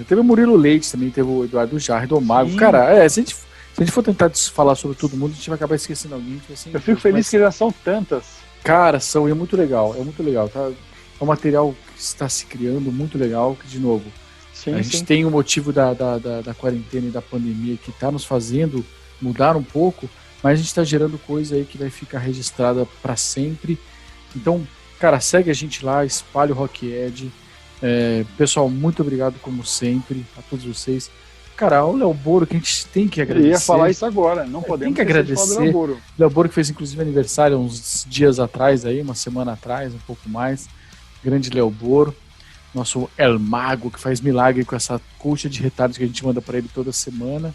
Teve o Murilo Leite também, teve o Eduardo Jarre do Mago, cara, se a gente for tentar falar sobre todo mundo, a gente vai acabar esquecendo alguém. Assim, eu fico feliz que já são tantas. Cara, e é muito legal, tá? É um material que está se criando muito legal, que, de novo, a gente tem o motivo da quarentena e da pandemia que está nos fazendo mudar um pouco, mas a gente está gerando coisa aí que vai ficar registrada para sempre. Então, cara, segue a gente lá, espalha o Rock Ed. Pessoal, muito obrigado como sempre a todos vocês. Cara, o Léo Boro, que a gente tem que agradecer. Eu ia falar isso agora, não podemos tem que agradecer. Léo Boro. Léo Boro, que fez inclusive aniversário uns dias atrás, aí, uma semana atrás, um pouco mais. Grande Léo Boro. nosso El Mago, que faz milagre com essa coxa de retardos que a gente manda pra ele toda semana.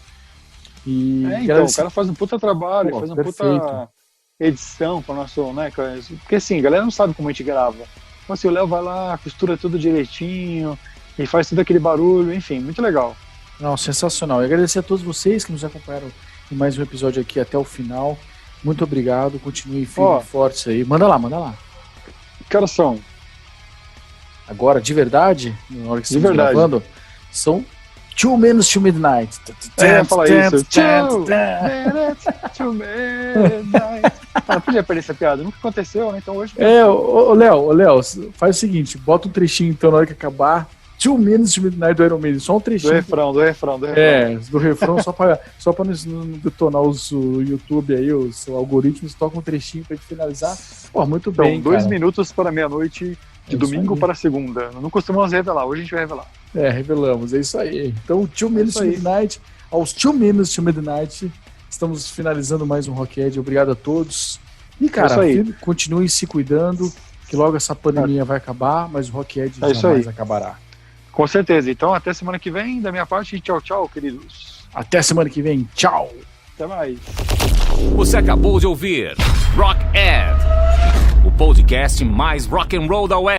E então, o cara faz um puta trabalho, Pô, faz um perfeito. puta edição com o nosso, né? Porque assim, a galera não sabe como a gente grava. Então assim, o Léo vai lá, costura tudo direitinho, e faz todo aquele barulho, enfim, muito legal. Não, sensacional. E agradecer a todos vocês que nos acompanharam em mais um episódio aqui até o final. Muito obrigado, continuem firmes e fortes aí. Manda lá. Que horas são? Agora, de verdade, na hora que De estamos verdade. gravando, são 2 minutes to midnight. Eu ia falar isso. 2 midnight. Não podia perder essa piada, nunca aconteceu, né? Então hoje... Ô Léo, faz o seguinte, bota um trechinho então na hora que acabar, 2 minutes to midnight do Iron Maiden, só um trechinho. Do refrão. Do refrão, só pra não detonar o YouTube aí, os algoritmos, toca um trechinho pra gente finalizar. Pô, muito Então, bem, 2 cara. minutos para meia-noite, de É domingo isso aí. para segunda. Não costumamos revelar, hoje a gente vai revelar. Revelamos, é isso aí. Então, 2 minutes to aí. midnight, aos 2 minutes to midnight, estamos finalizando mais um Rockhead. Obrigado a todos. E, cara, isso aí. continuem se cuidando, que logo essa pandemia vai acabar, mas o Rockhead É isso jamais aí. acabará. Com certeza. Então, até semana que vem, da minha parte, tchau, queridos. Até semana que vem. Tchau! Até mais. Você acabou de ouvir Rockhead, o podcast mais rock and roll da web.